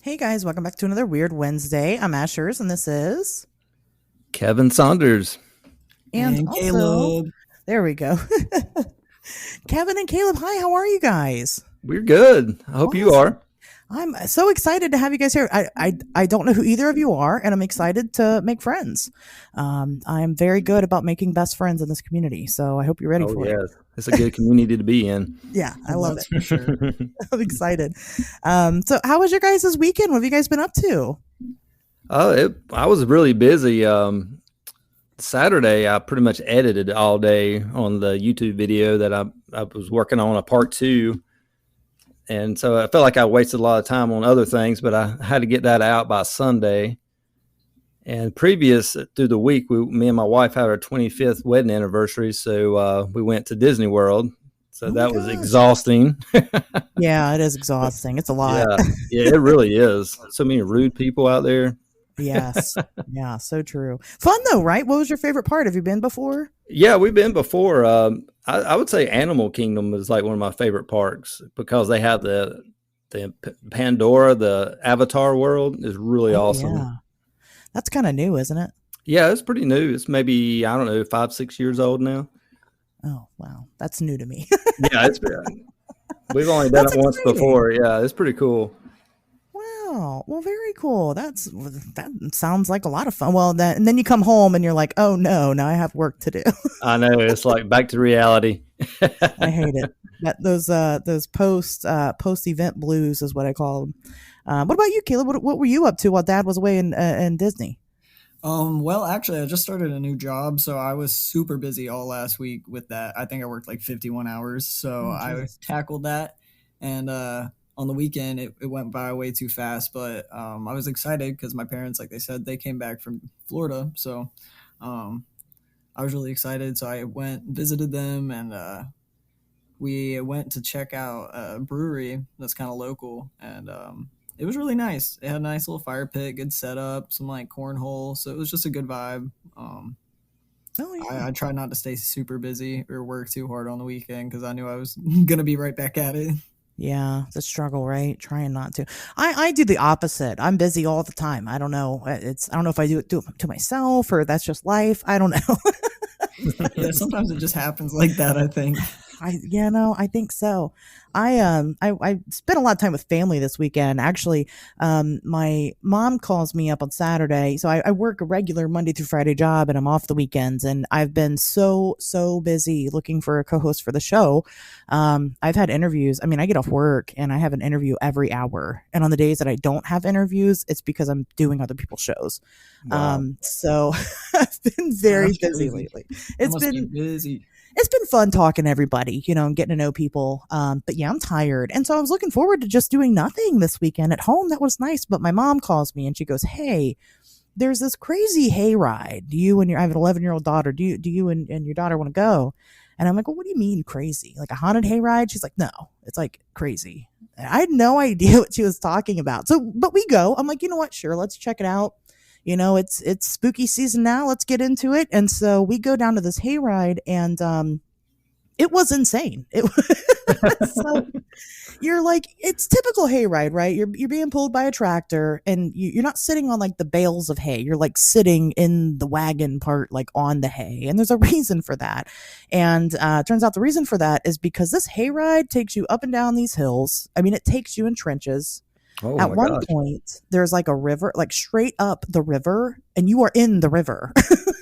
Hey guys, welcome back to another Weird Wednesday. I'm Ashers, and this is. Kevin Saunders. And And also, Caleb. there we go. Kevin and Caleb, hi, how are you guys? We're good. I hope you are. I'm so excited to have you guys here. I don't know who either of you are, and I'm excited to make friends. I'm very good about making best friends in this community, so I hope you're ready for it. It's a good community to be in. Yeah, I love it. For sure. I'm excited. So how was your guys' weekend? What have you guys been up to? I was really busy. Saturday, I pretty much edited all day on the YouTube video that I was working on a part 2. And so I felt like I wasted a lot of time on other things, but I had to get that out by Sunday. And previous through the week, me and my wife had our 25th wedding anniversary. So we went to Disney World. So that was exhausting. Yeah, it is exhausting. It's a lot. Yeah, it really is. So many rude people out there. Yes. Yeah, so true. Fun though, right? What was your favorite part? Have you been before? Yeah, we've been before. I would say Animal Kingdom is like one of my favorite parks because they have the Pandora, the Avatar world is really awesome. Yeah. That's kind of new, isn't it? Yeah, it's pretty new. It's maybe, I don't know, 5-6 years old now. Oh, wow. That's new to me. Yeah, we've only done it once before. Yeah, it's pretty cool. Wow. Well, very cool. That sounds like a lot of fun. Well, and then you come home and you're like, oh no, now I have work to do. I know, it's like back to reality. I hate it. Those post event blues is what I call them. What about you, Caleb? What were you up to while Dad was away in Disney? Well, actually, I just started a new job, so I was super busy all last week with that. I think I worked like 51 hours, so I tackled that. And on the weekend, it went by way too fast, but I was excited because my parents, like they said, they came back from Florida, so I was really excited. So I went and visited them, and we went to check out a brewery that's kind of local, and it was really nice. It had a nice little fire pit, good setup, some like cornhole. So it was just a good vibe. I tried not to stay super busy or work too hard on the weekend because I knew I was going to be right back at it. Yeah, it's a struggle, right? Trying not to. I do the opposite. I'm busy all the time. I don't know. I don't know if I do it to myself or that's just life. I don't know. Yeah, sometimes it just happens like that, I think. I think so. I spent a lot of time with family this weekend. Actually, my mom calls me up on Saturday. So I work a regular Monday through Friday job and I'm off the weekends. And I've been so busy looking for a co-host for the show. I've had interviews. I mean, I get off work and I have an interview every hour. And on the days that I don't have interviews, it's because I'm doing other people's shows. Wow. So I've been very busy lately. It's been busy. It's been fun talking to everybody, and getting to know people. But yeah, I'm tired. And so I was looking forward to just doing nothing this weekend at home. That was nice. But my mom calls me and she goes, hey, there's this crazy hayride. I have an 11-year-old daughter. Do you and your daughter want to go? And I'm like, well, what do you mean crazy? Like a haunted hayride? She's like, no, it's like crazy. And I had no idea what she was talking about. But we go. I'm like, you know what? Sure, let's check it out. It's spooky season now. Let's get into it. And so we go down to this hayride, and it was insane. So you're like, it's typical hayride, right? You're being pulled by a tractor, and you're not sitting on like the bales of hay. You're like sitting in the wagon part, like on the hay. And there's a reason for that. And turns out the reason for that is because this hayride takes you up and down these hills. I mean, it takes you in trenches. At one point, there's like a river, like straight up the river, and you are in the river.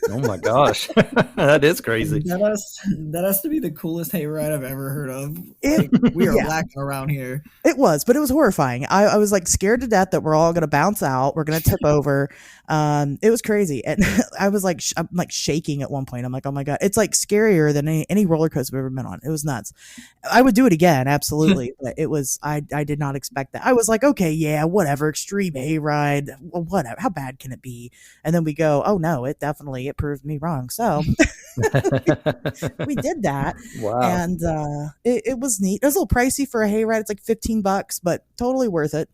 Oh my gosh. That is crazy. That has to be the coolest hayride I've ever heard of. We are lacking around here. It was horrifying. I was like scared to death that we're all going to bounce out. We're going to tip over. It was crazy. And I was like, I'm like shaking at one point. I'm like, oh my God, it's like scarier than any roller coaster I've ever been on. It was nuts. I would do it again. Absolutely. But it was, I did not expect that. I was like, okay, yeah, whatever. Extreme hayride. Whatever. How bad can it be? And then we go, oh no, it proved me wrong. So we did that. Wow. And it was neat. It was a little pricey for a hayride. It's like $15, but totally worth it.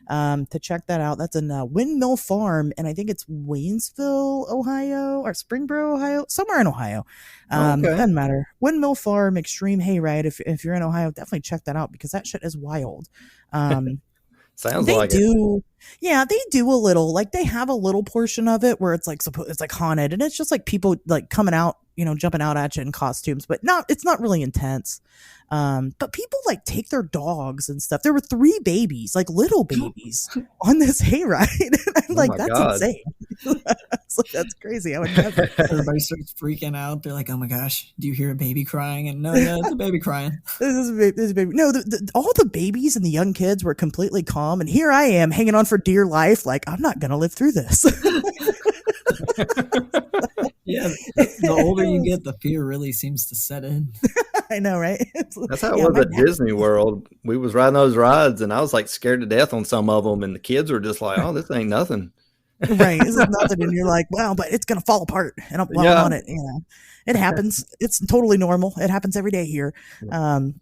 To check that out. That's in Windmill Farm, and I think it's Waynesville, Ohio, or Springboro, Ohio, somewhere in Ohio. Doesn't matter. Windmill Farm Extreme Hayride. If you're in Ohio, definitely check that out because that shit is wild. Sounds They like it. do. Yeah, they do a little. Like they have a little portion of it where it's like it's like haunted and it's just like people like coming out, jumping out at you in costumes, but it's not really intense. But people like take their dogs and stuff. There were 3 babies, like little babies on this hayride. And I'm Oh like, my that's God. insane. So that's crazy. I would never. Everybody starts freaking out. They're like, "Oh my gosh, do you hear a baby crying?" And no, yeah, it's a baby crying. This is a baby. No, all the babies and the young kids were completely calm, and here I am hanging on for dear life. Like I'm not gonna live through this. Yeah, the older you get, the fear really seems to set in. I know, right? That's how it Yeah, was my at dad. Disney World. We was riding those rides, and I was like scared to death on some of them, and the kids were just like, "Oh, this ain't nothing." Right. This is nothing. And you're like, well, but it's going to fall apart. And while I'm Yeah. on it, it happens. It's totally normal. It happens every day here.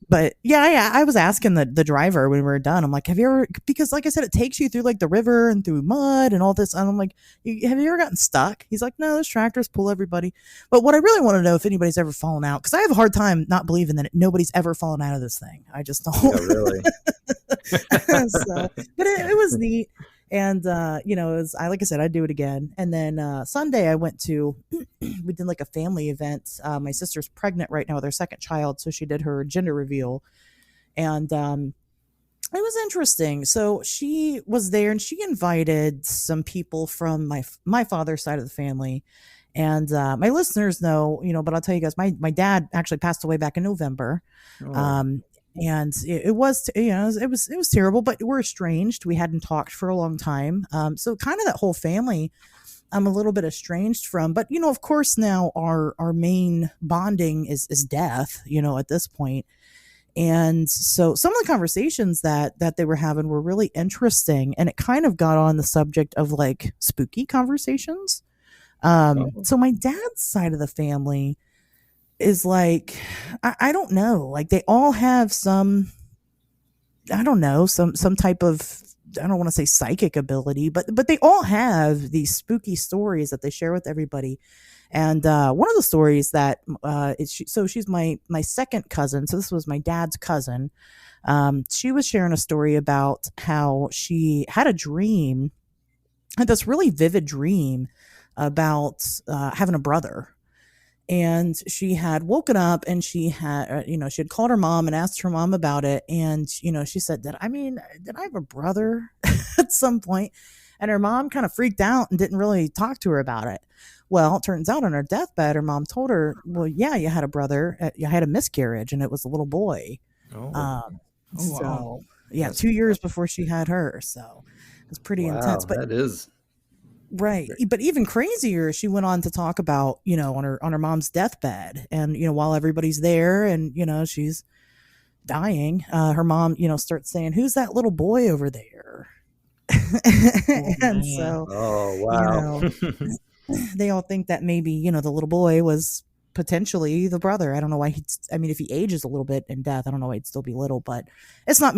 But yeah, I was asking the driver when we were done, I'm like, have you ever, because like I said, it takes you through like the river and through mud and all this. And I'm like, have you ever gotten stuck? He's like, no, those tractors pull everybody. But what I really want to know if anybody's ever fallen out, because I have a hard time not believing that nobody's ever fallen out of this thing. I just don't. Yeah, really. So, but it was neat. And it was like I said, I'd do it again. And then Sunday I went to we did like a family event. My sister's pregnant right now with her second child, so she did her gender reveal. And it was interesting. So she was there and she invited some people from my father's side of the family. And my listeners know, but I'll tell you guys, my dad actually passed away back in November. Oh, And it was, it was terrible, but we're estranged. We hadn't talked for a long time. So kind of that whole family, I'm a little bit estranged from, but of course now our main bonding is death, at this point. And so some of the conversations that they were having were really interesting, and it kind of got on the subject of like spooky conversations. oh, So my dad's side of the family is like, I don't know, like they all have some, I don't know, some type of, I don't want to say psychic ability, but they all have these spooky stories that they share with everybody. And one of the stories that so she's my second cousin, so this was my dad's cousin. She was sharing a story about how she had a dream, had this really vivid dream about having a brother. And she had woken up and she had, she had called her mom and asked her mom about it. And, she said did I have a brother at some point? And her mom kind of freaked out and didn't really talk to her about it. Well, it turns out on her deathbed, her mom told her, well, yeah, you had a brother, you had a miscarriage and it was a little boy. oh, Oh, wow. So yeah, That's 2 years before she had her. So it was pretty wow. intense, but That is. right. But even crazier, she went on to talk about, on her mom's deathbed and, while everybody's there and, she's dying, her mom, starts saying, who's that little boy over there? Oh, And man. so, Oh, wow. they all think that maybe, the little boy was potentially the brother. I don't know why if he ages a little bit in death, I don't know why he'd still be little, but it's not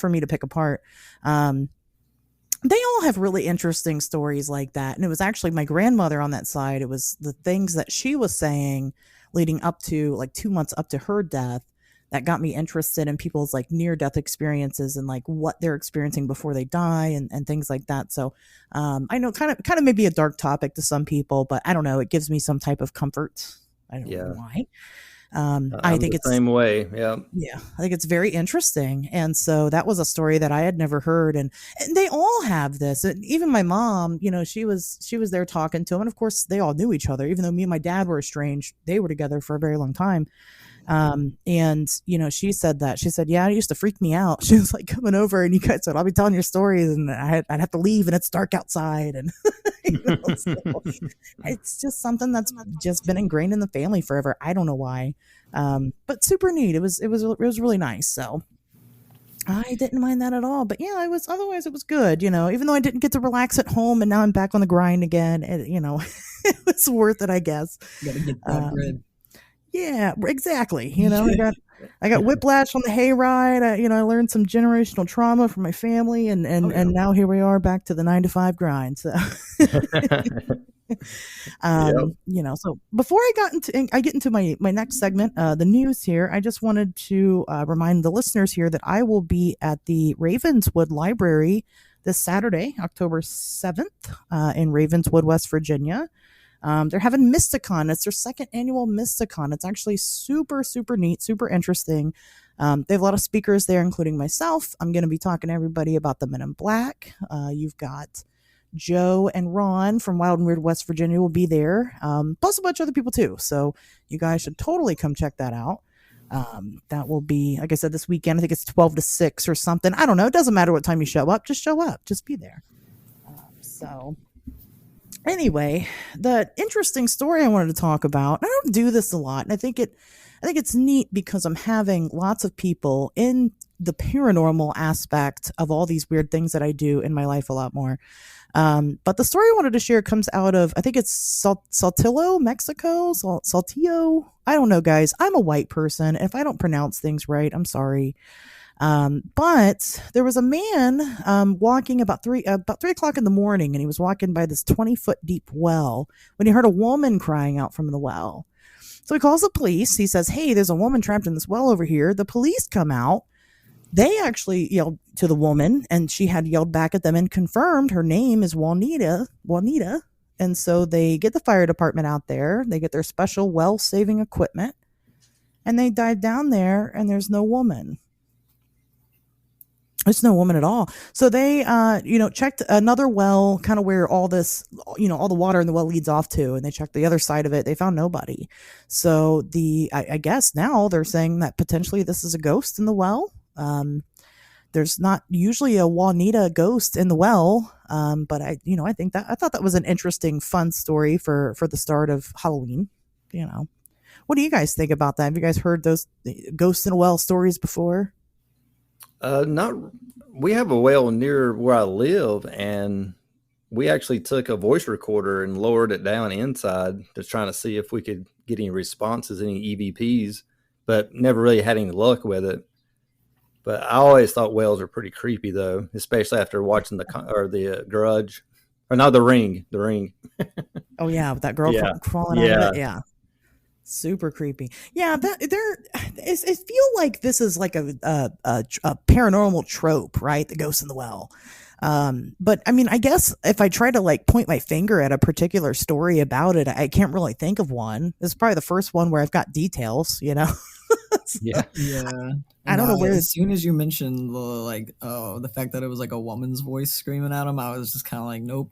for me to pick apart. They all have really interesting stories like that. And it was actually my grandmother on that side. It was the things that she was saying leading up to like 2 months up to her death that got me interested in people's like near death experiences and like what they're experiencing before they die and things like that. So I know kind of maybe a dark topic to some people, but I don't know. It gives me some type of comfort. I don't know Yeah. why. I I'm think the it's same way. Yeah. yeah, I think it's very interesting. And so that was a story that I had never heard. And they all have this. And even my mom, she was there talking to him. And of course, they all knew each other, even though me and my dad were estranged. They were together for a very long time. And she said that. She said, yeah, it used to freak me out. She was like coming over and you guys said, I'll be telling your stories and I'd have to leave and it's dark outside. And so it's just something that's just been ingrained in the family forever. I don't know why. But super neat. It was really nice. So I didn't mind that at all. But yeah, otherwise it was good, even though I didn't get to relax at home and now I'm back on the grind again. It was worth it, I guess. You gotta get that bread. Yeah, exactly. I got whiplash on the hayride. I learned some generational trauma from my family, and Oh, yeah. now here we are back to the 9 to 5 grind. So Yep. So before I get into my next segment, the news here, I just wanted to remind the listeners here that I will be at the Ravenswood Library this Saturday, October 7th, in Ravenswood, West Virginia. They're having Mysticon. It's their second annual Mysticon. It's actually super, super neat, super interesting. They have a lot of speakers there, including myself. I'm going to be talking to everybody about the Men in Black. You've got Joe and Ron from Wild and Weird West Virginia will be there, plus a bunch of other people too. So you guys should totally come check that out. That will be, like I said, this weekend. I think it's 12 to 6 or something. I don't know. It doesn't matter what time you show up. Just show up. Just be there. So anyway, the interesting story I wanted to talk about, I don't do this a lot, and I think it's neat because I'm having lots of people in the paranormal aspect of all these weird things that I do in my life a lot more. But the story I wanted to share comes out of, I think it's Saltillo, Mexico, Saltillo. I don't know, guys. I'm a white person. If I don't pronounce things right, I'm sorry. But there was a man walking about 3:00 in the morning, and he was walking by this 20-foot deep well when he heard a woman crying out from the well. So he calls the police. He says, "Hey, there's a woman trapped in this well over here." The police come out. They actually yelled to the woman, and she had yelled back at them and confirmed her name is Juanita. And so they get the fire department out there. They get their special well-saving equipment, and they dive down there, and there's no woman. There's no woman at all. So they, checked another well, kind of where all this, all the water in the well leads off to, and they checked the other side of it. They found nobody. So I guess now they're saying that potentially this is a ghost in the well. There's not usually a Juanita ghost in the well. But I thought that was an interesting, fun story for the start of Halloween. What do you guys think about that? Have you guys heard those ghosts in a well stories before? Not. We have a well near where I live, and we actually took a voice recorder and lowered it down inside to trying to see if we could get any responses, any EVPs, but never really had any luck with it. But I always thought wells are pretty creepy, though, especially after watching the Grudge, or not the Ring. The Ring. Oh yeah, with that girl crawling out of it. Yeah. Super creepy. Yeah, it feel like this is like a paranormal trope, right? The ghost in the well. But I mean, I guess if I try to like point my finger at a particular story about it, I can't really think of one. This is probably the first one where I've got details, So, yeah. I don't know where. As soon as you mentioned the fact that it was like a woman's voice screaming at him, I was just kind of like, nope.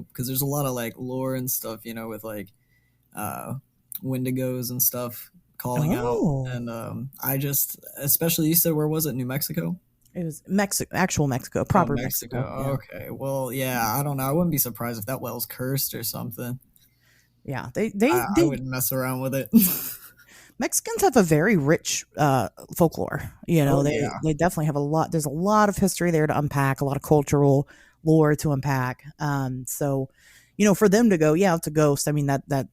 Because there's a lot of like lore and stuff, with like, Wendigos and stuff calling out, and I just, especially, you said, where was it? New Mexico? It was actual Mexico, proper Mexico. Yeah. Okay, well, yeah, I don't know. I wouldn't be surprised if that well's cursed or something. Yeah, I wouldn't mess around with it. Mexicans have a very rich folklore. They definitely have a lot. There's a lot of history there to unpack, a lot of cultural lore to unpack. So, for them to go, yeah, it's a ghost. I mean, that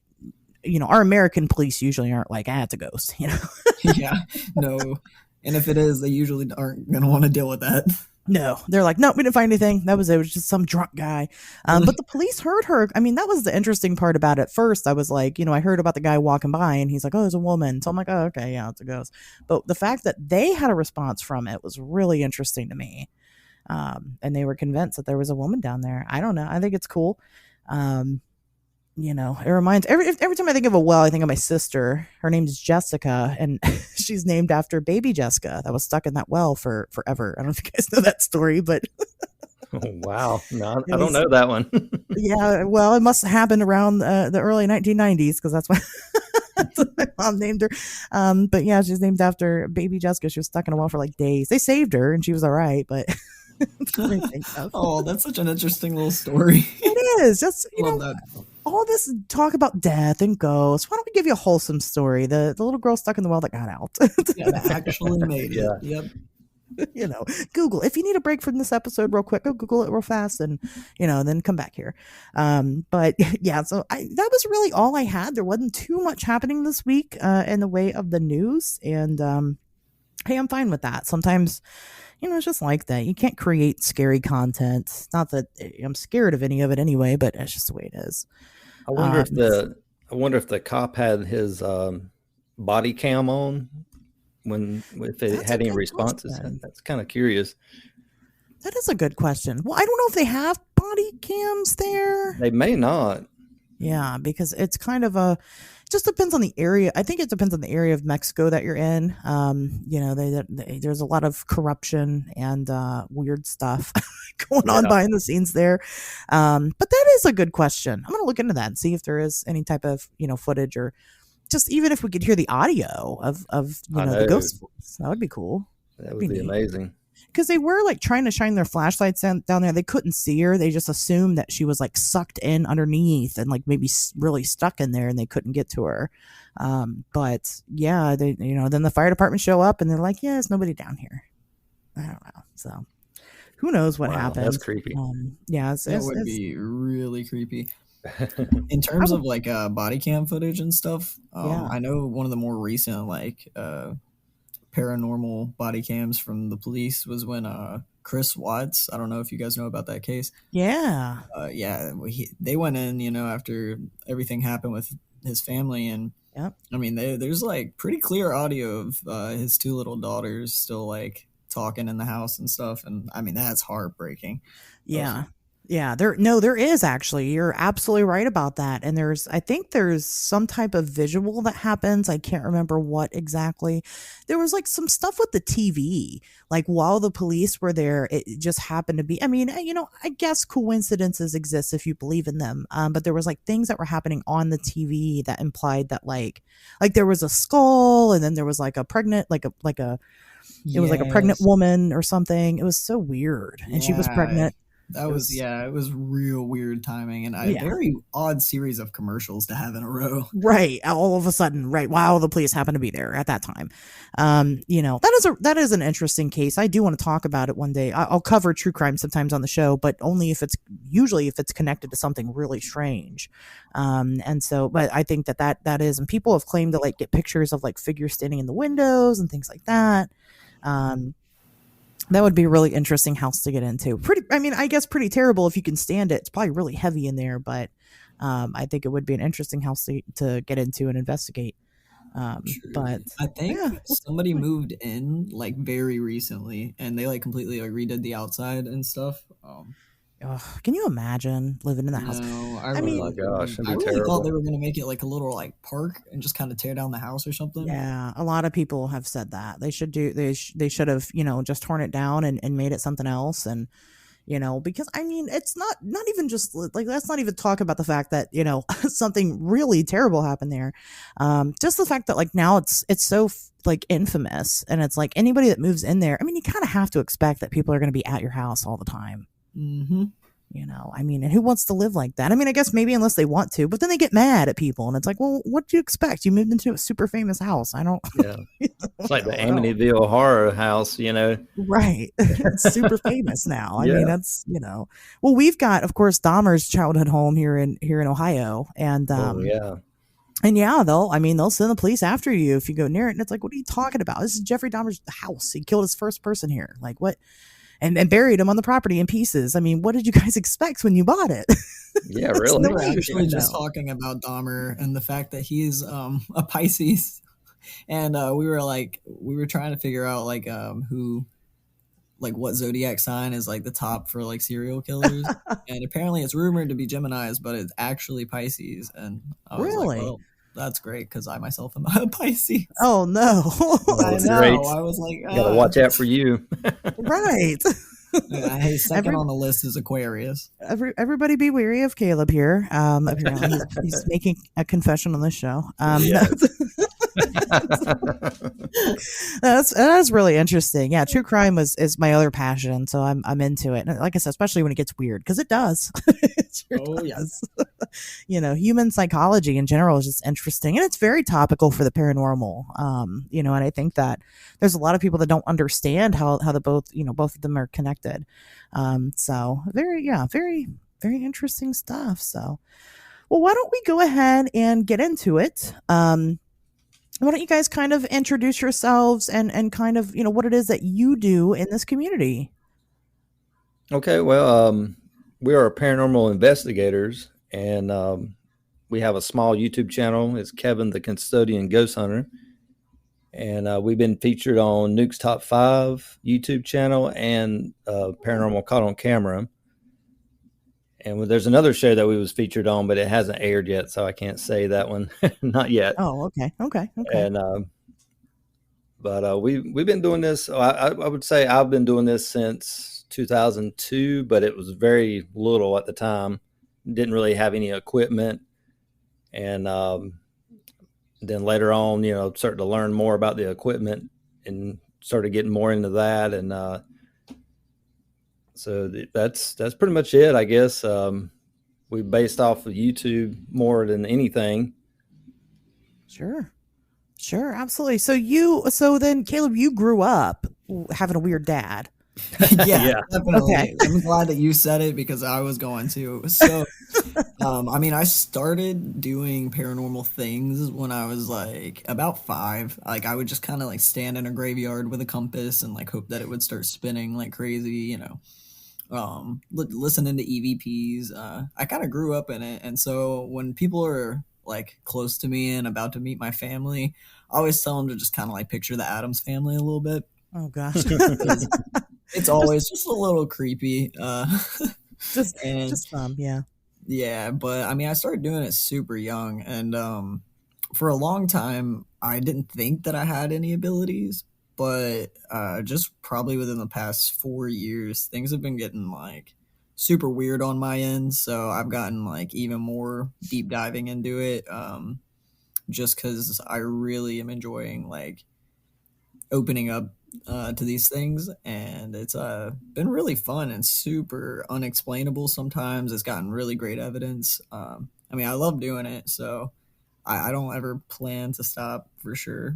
our American police usually aren't like, it's a ghost, Yeah, no. And if it is, they usually aren't going to want to deal with that. No, they're like, no, we didn't find anything. It was just some drunk guy. But the police heard her. I mean, that was the interesting part about it. First, I was like, I heard about the guy walking by and he's like, oh, there's a woman. So I'm like, oh, okay, yeah, it's a ghost. But the fact that they had a response from it was really interesting to me. And they were convinced that there was a woman down there. I don't know. I think it's cool. It reminds every time I think of a well, I think of my sister. Her name's Jessica, and she's named after baby Jessica that was stuck in that well for forever. I don't know if you guys know that story, but oh, wow, no, I don't know that one. Yeah, well, it must have happened around the early 1990s because that's what my mom named her. But yeah, she's named after baby Jessica. She was stuck in a well for like days. They saved her, and she was all right, but. Oh, that's such an interesting little story. It is just all this talk about death and ghosts. Why don't we give you a wholesome story? The little girl stuck in the well that got out. That actually made it. Yep. Google, if you need a break from this episode real quick, go Google it real fast and then come back here. But yeah, so that was really all I had. There wasn't too much happening this week in the way of the news, and hey, I'm fine with that. Sometimes it's just like that. You can't create scary content. Not that I'm scared of any of it anyway, but it's just the way it is. I wonder if the cop had his body cam on when if it That's a had any good responses. question. That's kind of curious. That is a good question. Well, I don't know if they have body cams there. They may not. Yeah, because it's kind of just depends on the area. I think it depends on the area of Mexico that you're in. There's a lot of corruption and weird stuff going on Yeah. behind the scenes there. But that is a good question. I'm going to look into that and see if there is any type of, footage, or just even if we could hear the audio of I the know. ghost voice. That would be cool. That would be amazing. Because they were like trying to shine their flashlights down there. They couldn't see her. They just assumed that she was like sucked in underneath and like maybe really stuck in there, and they couldn't get to her. But yeah, then the fire department show up and they're like, yeah, there's nobody down here. I don't know. So who knows what Wow, happened? that's creepy. Yeah, That would be really creepy. In terms of like body cam footage and stuff, Yeah. I know one of the more recent like paranormal body cams from the police was when Chris Watts, I don't know if you guys know about that case. Yeah. They went in, after everything happened with his family, and Yep. I mean, there's like pretty clear audio of his two little daughters still like talking in the house and stuff, and I mean that's heartbreaking. Yeah. Yeah, there is actually. You're absolutely right about that. And I think there's some type of visual that happens. I can't remember what exactly. There was like some stuff with the TV, like while the police were there, it just happened to be, I mean, I guess coincidences exist if you believe in them. But there was like things that were happening on the TV that implied that like there was a skull, and then there was like a pregnant, it was like a pregnant woman or something. It was so weird. And she was pregnant. It was real weird timing, and a very odd series of commercials to have in a row. Right. All of a sudden, right. Wow, the police happened to be there at that time. That is an interesting case. I do want to talk about it one day. I'll cover true crime sometimes on the show, but only if it's connected to something really strange. But I think that is, and people have claimed to like get pictures of like figures standing in the windows and things like that. That would be a really interesting house to get into. I guess pretty terrible if you can stand it. It's probably really heavy in there, but I think it would be an interesting house to get into and investigate. But I think somebody moved in like very recently, and they like completely like redid the outside and stuff. Can you imagine living in that house? No, I mean, oh my gosh, that'd be I really terrible. thought they were gonna make it like a little like park and just kind of tear down the house or something. Yeah, a lot of people have said that they should should have just torn it down and made it something else, and because I mean it's not even just like, let's not even talk about the fact that something really terrible happened there. Just the fact that like now it's so like infamous, and it's like anybody that moves in there, I mean you kind of have to expect that people are going to be at your house all the time. Mm-hmm. I mean, and who wants to live like that? I mean, I guess maybe unless they want to, but then they get mad at people, and it's like, well, what do you expect? You moved into a super famous house. I don't. Yeah, it's like the Amityville horror house, Right. It's super famous now. I Yeah. mean, that's Well, we've got, of course, Dahmer's childhood home here in Ohio, and yeah. and yeah, they'll send the police after you if you go near it, and it's like, what are you talking about? This is Jeffrey Dahmer's house. He killed his first person here. Like what? And buried him on the property in pieces. I mean, what did you guys expect when you bought it? Yeah, really. We were actually just talking about Dahmer and the fact that he's a Pisces, and we were trying to figure out like what zodiac sign is like the top for like serial killers, and apparently it's rumored to be Gemini's, but it's actually Pisces. And I was Really? like, well, that's great because I myself am a Pisces. Oh no! I That's know. great. I was like, Gotta watch out for you. Right. Hey, second on the list is Aquarius. Everybody be wary of Caleb here. Apparently he's making a confession on this show. That's really interesting. Yeah, true crime is my other passion, so I'm into it. And like I said, especially when it gets weird, because it does. It sure does. Human psychology in general is just interesting, and it's very topical for the paranormal. And I think that there's a lot of people that don't understand how the both of them are connected. So very, very interesting stuff. So, well, why don't we go ahead and get into it? Why don't you guys kind of introduce yourselves and kind of, what it is that you do in this community? Okay, well, we are paranormal investigators, and we have a small YouTube channel. It's Kevin the Custodian Ghost Hunter. And we've been featured on Nuke's Top 5 YouTube channel and Paranormal Caught on Camera. And there's another show that we was featured on, but it hasn't aired yet, so I can't say that one. Not yet. Oh, okay. And but we've been doing this. I would say I've been doing this since 2002, but it was very little at the time. Didn't really have any equipment, and then later on, started to learn more about the equipment and started getting more into that. And so that's pretty much it, I guess. We based off of YouTube more than anything. Sure, absolutely. So then Caleb, you grew up having a weird dad. Yeah, definitely. Okay. I'm glad that you said it because I was going to. So, I started doing paranormal things when I was like about 5. Like I would just kind of like stand in a graveyard with a compass and like hope that it would start spinning like crazy, listening to EVPs. I kind of grew up in it. And so when people are like close to me and about to meet my family, I always tell them to just kind of like picture the Addams Family a little bit. Oh gosh. It's always just a little creepy. Just fun, yeah. Yeah, but I started doing it super young, and for a long time, I didn't think that I had any abilities, but just probably within the past 4 years, things have been getting like super weird on my end. So I've gotten like even more deep diving into it, just because I really am enjoying like opening up to these things, and it's been really fun and super unexplainable sometimes. It's gotten really great evidence. I love doing it, so I don't ever plan to stop for sure.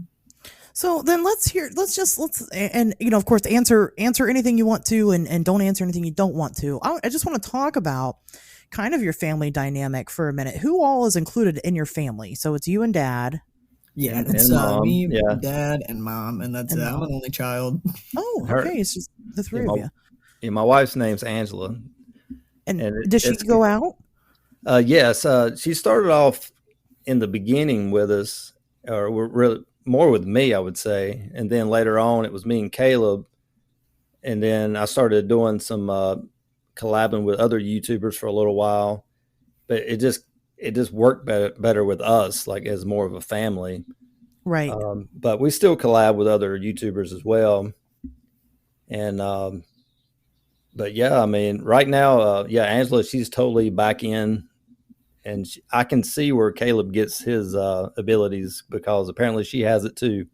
So then let's of course answer anything you want to, and don't answer anything you don't want to. I just want to talk about kind of your family dynamic for a minute. Who all is included in your family? So it's you and dad. Yeah, it's me, dad, and mom, and that's it. I'm an only child. Oh, okay. It's just the three of you. Yeah, my wife's name's Angela. And does she go out? Yes. She started off in the beginning with us, or we're really more with me, I would say. And then later on, it was me and Caleb. And then I started doing some collabing with other YouTubers for a little while. But it just worked better with us, like as more of a family. Right. But we still collab with other YouTubers as well. And, but yeah, right now, Angela, she's totally back in, and I can see where Caleb gets his abilities because apparently she has it too.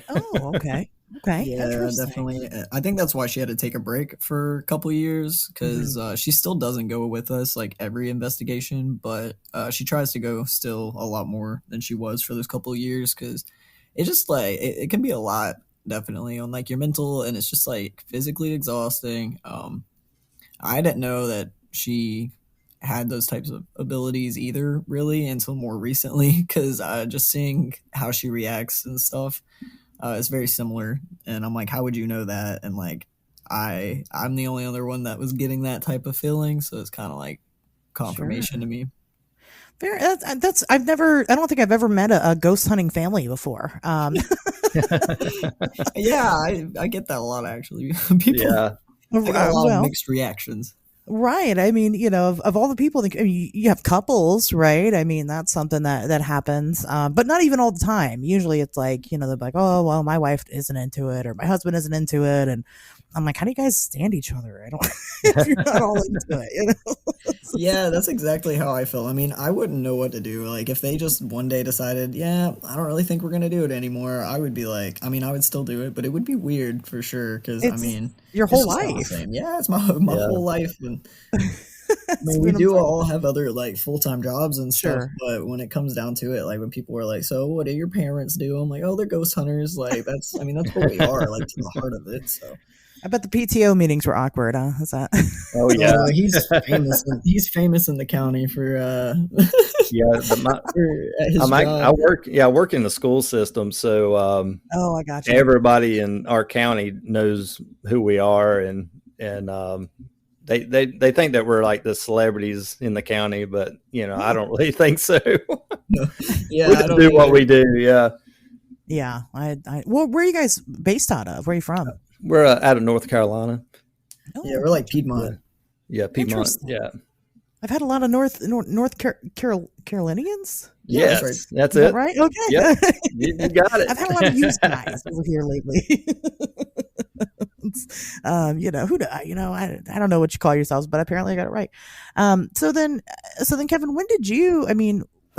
Oh, okay. Okay. Yeah, definitely. I think that's why she had to take a break for a couple years, because she still doesn't go with us like every investigation, but she tries to go still a lot more than she was for those couple of years, because it's just like it can be a lot, definitely, on like your mental, and it's just like physically exhausting. I didn't know that she had those types of abilities either, really, until more recently, because just seeing how she reacts and stuff. It's very similar, and I'm like, how would you know that? And like, I'm the only other one that was getting that type of feeling, so it's kind of like confirmation to me. Fair. I don't think I've ever met a ghost hunting family before. Yeah, I get that a lot, actually. People, I got a lot of mixed reactions. Right. Of all the people, you have couples, right? That's something that happens, but not even all the time. Usually it's like, they're like, oh, well, my wife isn't into it, or my husband isn't into it. And I'm like, how do you guys stand each other? I don't, if you're not all into it, Yeah, that's exactly how I feel. I wouldn't know what to do. Like, if they just one day decided, I don't really think we're going to do it anymore, I would be like, I would still do it, but it would be weird for sure. Cause your whole life. Yeah, it's my whole life. And we do all have other like full-time jobs and stuff, but when it comes down to it, like when people are like, so what do your parents do? I'm like, oh, they're ghost hunters. Like that's what we are, like to the heart of it. So I bet the PTO meetings were awkward, huh? Is that? Oh yeah, he's famous. He's famous in the county for I work in the school system, so I got you. Everybody in our county knows who we are, and they think that we're like the celebrities in the county, but I don't really think so. No. Yeah, We I just don't do what either. we do. Yeah, Yeah. Well, where are you guys based out of? Where are you from? we're out of North Carolina. Yeah, Oh, we're like Yeah, Piedmont. yeah, Piedmont. interesting. Yeah, I've had a lot of Carolinians. Yeah, that's right. yes, that's Is that it. right? Yep, Okay. you got I've had a lot of used it. guys over here lately. Who do I don't know what you call yourselves, but apparently I got it right. So then, Kevin,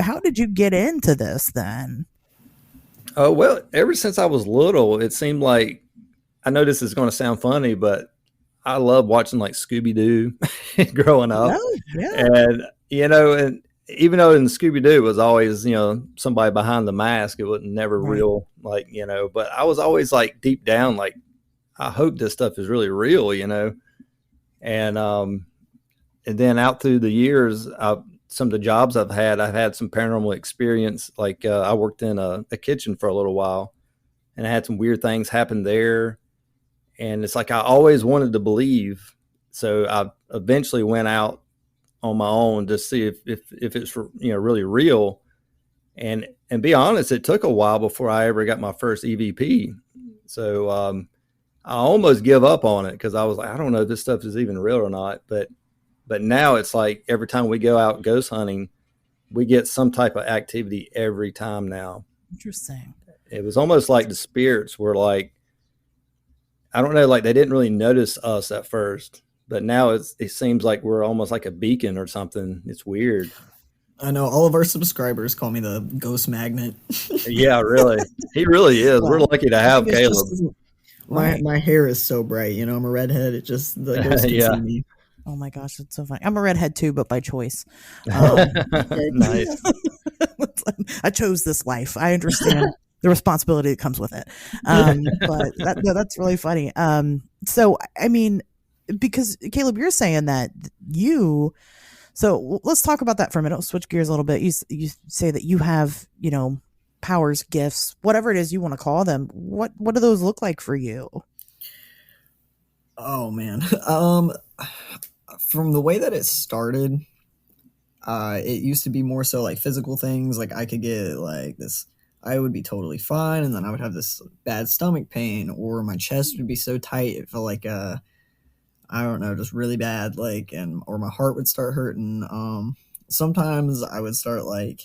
how did you get into this then? Oh well, ever since I was little, it seemed like I know this is going to sound funny, but I love watching like Scooby Doo growing up, Oh, yeah. and and even though in Scooby Doo was always somebody behind the mask, it was never Right. real, like But I was always like deep down, like I hope this stuff is really real, and and then out through the years, some of the jobs I've had some paranormal experience. Like I worked in a kitchen for a little while, and I had some weird things happen there. And it's like I always wanted to believe, so I eventually went out on my own to see if it's really real. And be honest, it took a while before I ever got my first EVP. So I almost give up on it because I was like, I don't know if this stuff is even real or not. But now it's like every time we go out ghost hunting, we get some type of activity every time now. Interesting. It was almost like the spirits were like, I don't know, like they didn't really notice us at first, but now it seems like we're almost like a beacon or something. It's weird. I know all of our subscribers call me the ghost magnet. Yeah, really. He really is. We're Well, lucky to I have think it's Caleb. just my right. my hair is so bright. I'm a redhead. It just the ghost can Yeah. see me. Oh my gosh, that's so funny. I'm a redhead too, but by choice. Um, Okay. Nice. I chose this life. I understand the responsibility that comes with it. But that's really funny. So I mean, because Caleb, you're saying that you. So let's talk about that for a minute. We'll switch gears a little bit. You say that you have powers, gifts, whatever it is you want to call them. What do those look like for you? Oh man. From the way that it started, it used to be more so like physical things. Like I could get like this, I would be totally fine, and then I would have this bad stomach pain, or my chest would be so tight it felt like I don't know, just really bad, like, and or my heart would start hurting. Sometimes I would start like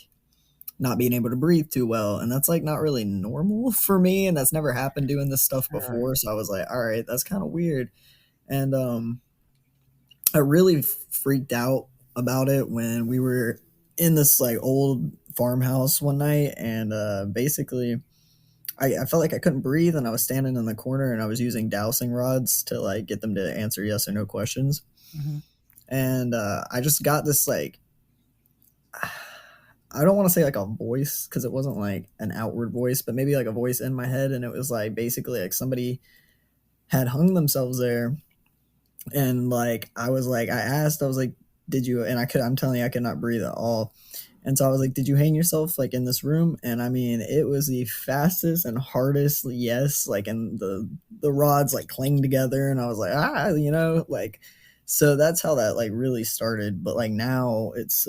not being able to breathe too well, and that's like not really normal for me, and that's never happened doing this stuff before. So I was like, all right, that's kind of weird, and I really freaked out about it when we were in this like old farmhouse one night, and basically I felt like I couldn't breathe, and I was standing in the corner, and I was using dowsing rods to like get them to answer yes or no questions. Mm-hmm. And I just got this like, I don't want to say like a voice because it wasn't like an outward voice, but maybe like a voice in my head, and it was like basically like somebody had hung themselves there, and like I was like, I was like, did you? And I'm telling you, I could not breathe at all. And so I was like, did you hang yourself like in this room? And I mean, it was the fastest and hardest yes, like, and the rods like cling together, and I was like, like, so that's how that like really started. But like now it's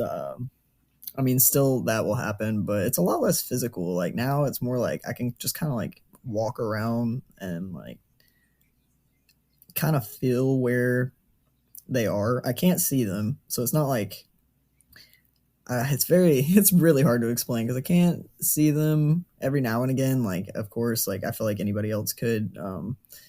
I mean, still that will happen, but it's a lot less physical. Like now it's more like I can just kind of like walk around and like kind of feel where they are. I can't see them, so it's not like it's really hard to explain because I can't see them every now and again. Like, of course, like I feel like anybody else could.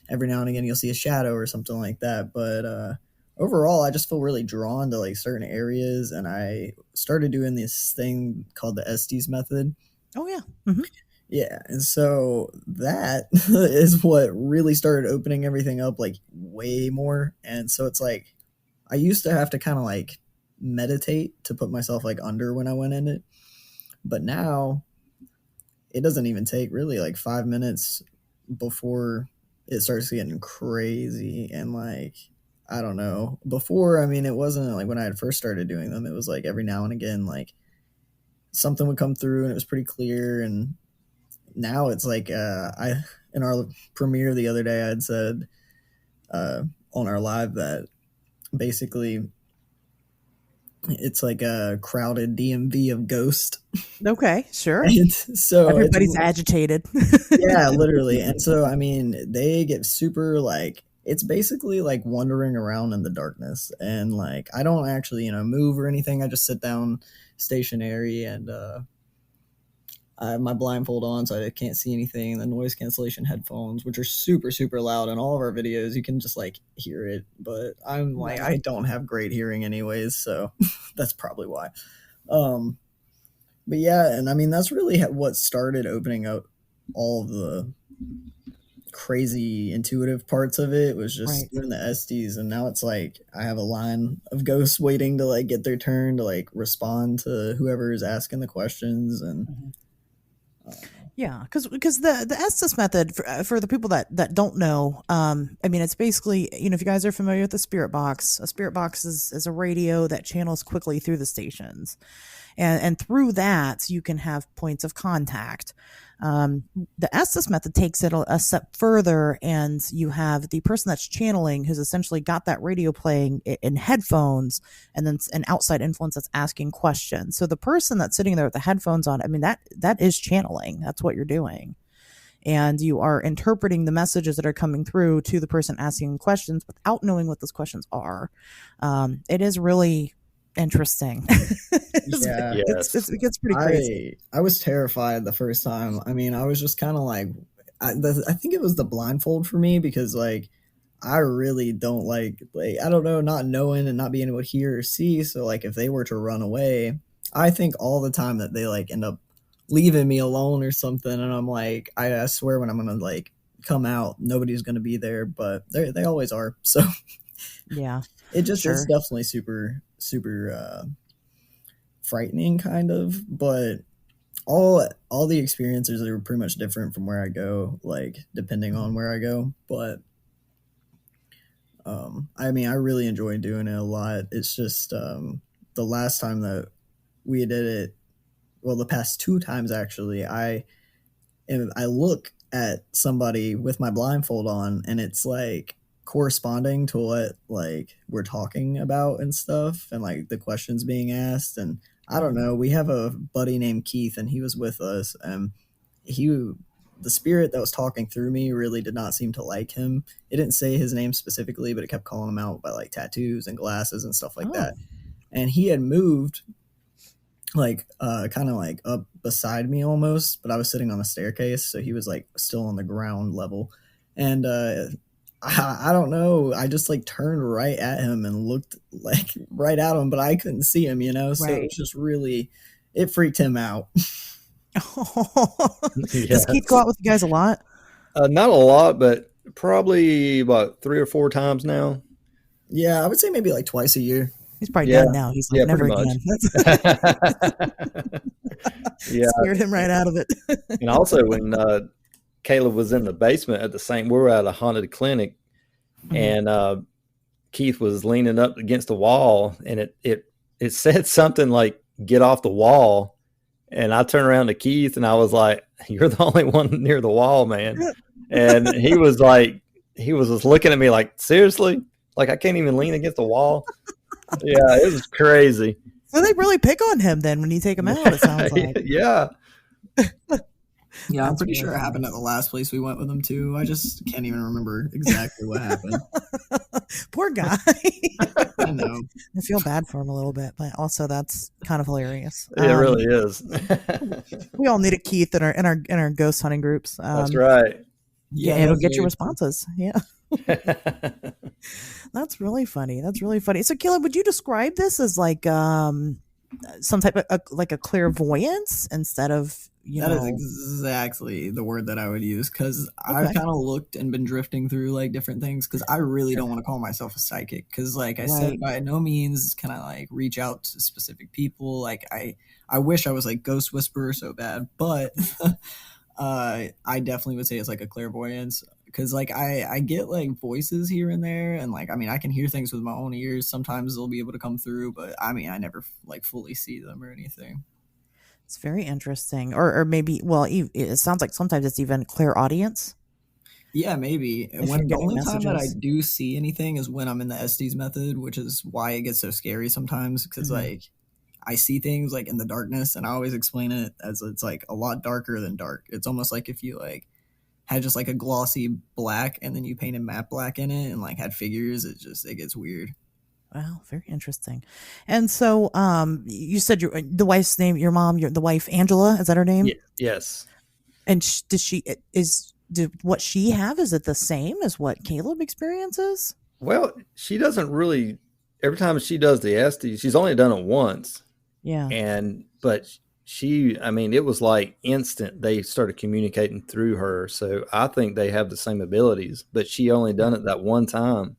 Every now and again, you'll see a shadow or something like that. But overall, I just feel really drawn to like certain areas, and I started doing this thing called the Estes method. Oh yeah. Mm-hmm. Yeah, and so that is what really started opening everything up like way more. And so it's like I used to have to kind of like meditate to put myself like under when I went in it. But now it doesn't even take really like 5 minutes before it starts getting crazy. And like, I don't know. Before, I mean, it wasn't like when I had first started doing them, it was like every now and again, like something would come through and it was pretty clear. And now it's like, in our premiere the other day, I'd said on our live that basically it's like a crowded DMV of Ghost. Okay, sure. And so Everybody's agitated. yeah, literally. And so I mean, they get super like it's basically like wandering around in the darkness, and like I don't actually move or anything. I just sit down stationary, and I have my blindfold on so I can't see anything. The noise cancellation headphones, which are super, super loud in all of our videos, you can just like hear it. But I'm like, I don't have great hearing anyways, so that's probably why. But yeah, and I mean, that's really what started opening up all of the crazy intuitive parts of it was just doing the SDs, and now it's like I have a line of ghosts waiting to like get their turn to like respond to whoever is asking the questions. And yeah, because the Estes method for the people that don't know, I mean, it's basically, if you guys are familiar with the Spirit Box, a Spirit Box is a radio that channels quickly through the stations, and through that you can have points of contact. The Estes method takes it a step further, and you have the person that's channeling who's essentially got that radio playing in headphones, and then an outside influence that's asking questions. So the person that's sitting there with the headphones on, I mean, that is channeling. That's what you're doing. And you are interpreting the messages that are coming through to the person asking questions without knowing what those questions are. It is really interesting. It gets pretty crazy. I was terrified the first time. I mean, I was just kind of like, I think it was the blindfold for me, because like I really don't like I don't know, not knowing and not being able to hear or see. So like if they were to run away, I think all the time that they like end up leaving me alone or something, and I'm like, I swear when I'm gonna like come out, nobody's gonna be there, but they always are. So yeah, it's definitely super frightening kind of, but all the experiences are pretty much different from where I go, like depending on where I go. But I mean, I really enjoy doing it a lot. It's just the last time that we did it, well, the past 2 times actually, I look at somebody with my blindfold on, and it's like corresponding to what like we're talking about and stuff, and like the questions being asked. And I don't know, we have a buddy named Keith, and he was with us, and the spirit that was talking through me really did not seem to like him. It didn't say his name specifically, but it kept calling him out by like tattoos and glasses and stuff like that. And he had moved like kind of like up beside me almost, but I was sitting on a staircase, so he was like still on the ground level. And I don't know, I just like turned right at him and looked like right at him, but I couldn't see him, so it was just really, it freaked him out. Does Keith go out with you guys a lot? Not a lot, but probably about 3 or 4 times now. Yeah, I would say maybe like twice a year. He's probably done now. He's like, never again. Scared him right out of it. And also when Caleb was in the basement we were at a haunted clinic, and Keith was leaning up against the wall, and it said something like, "Get off the wall." And I turned around to Keith, and I was like, "You're the only one near the wall, man." And he was just looking at me like, "Seriously? Like I can't even lean against the wall?" Yeah, it was crazy. So they really pick on him then when you take him out, it sounds like. Yeah. Yeah, I'm pretty sure it happened at the last place we went with him too. I just can't even remember exactly what happened. Poor guy. I know. I feel bad for him a little bit, but also that's kind of hilarious. It really is. We all need a Keith in our ghost hunting groups. That's right. Yeah, it'll get you responses. Yeah. That's really funny. So Caleb, would you describe this as like some type of like a clairvoyance instead of that is exactly the word that I would use, because I've kind of looked and been drifting through like different things, because I really don't want to call myself a psychic, because like I said, by no means can I like reach out to specific people. Like I wish I was like Ghost Whisperer so bad, but I definitely would say it's like a clairvoyance, because like I get like voices here and there, and like I mean I can hear things with my own ears. Sometimes they'll be able to come through, but I mean I never like fully see them or anything. It's very interesting. Or maybe, well, it sounds like sometimes it's even clairaudience. Yeah, maybe. if you're When the getting only time that I messages. do see anything is when I'm in the Estes method, which is why it gets so scary sometimes. Because Mhm. like I see things like in the darkness, and I always explain it as it's like a lot darker than dark. It's almost like if you like had just like a glossy black, and then you painted matte black in it, and like had figures. It gets weird. Wow, very interesting. And so, you said the wife's name, your mom, the wife Angela, is that her name? Yeah. Yes. And does she is did what she have, is it the same as what Caleb experiences? Well, she doesn't really. Every time she does the Estes, she's only done it once, Yeah. and but she, I mean, it was like instant. They started communicating through her, so I think they have the same abilities. But she only done it that one time.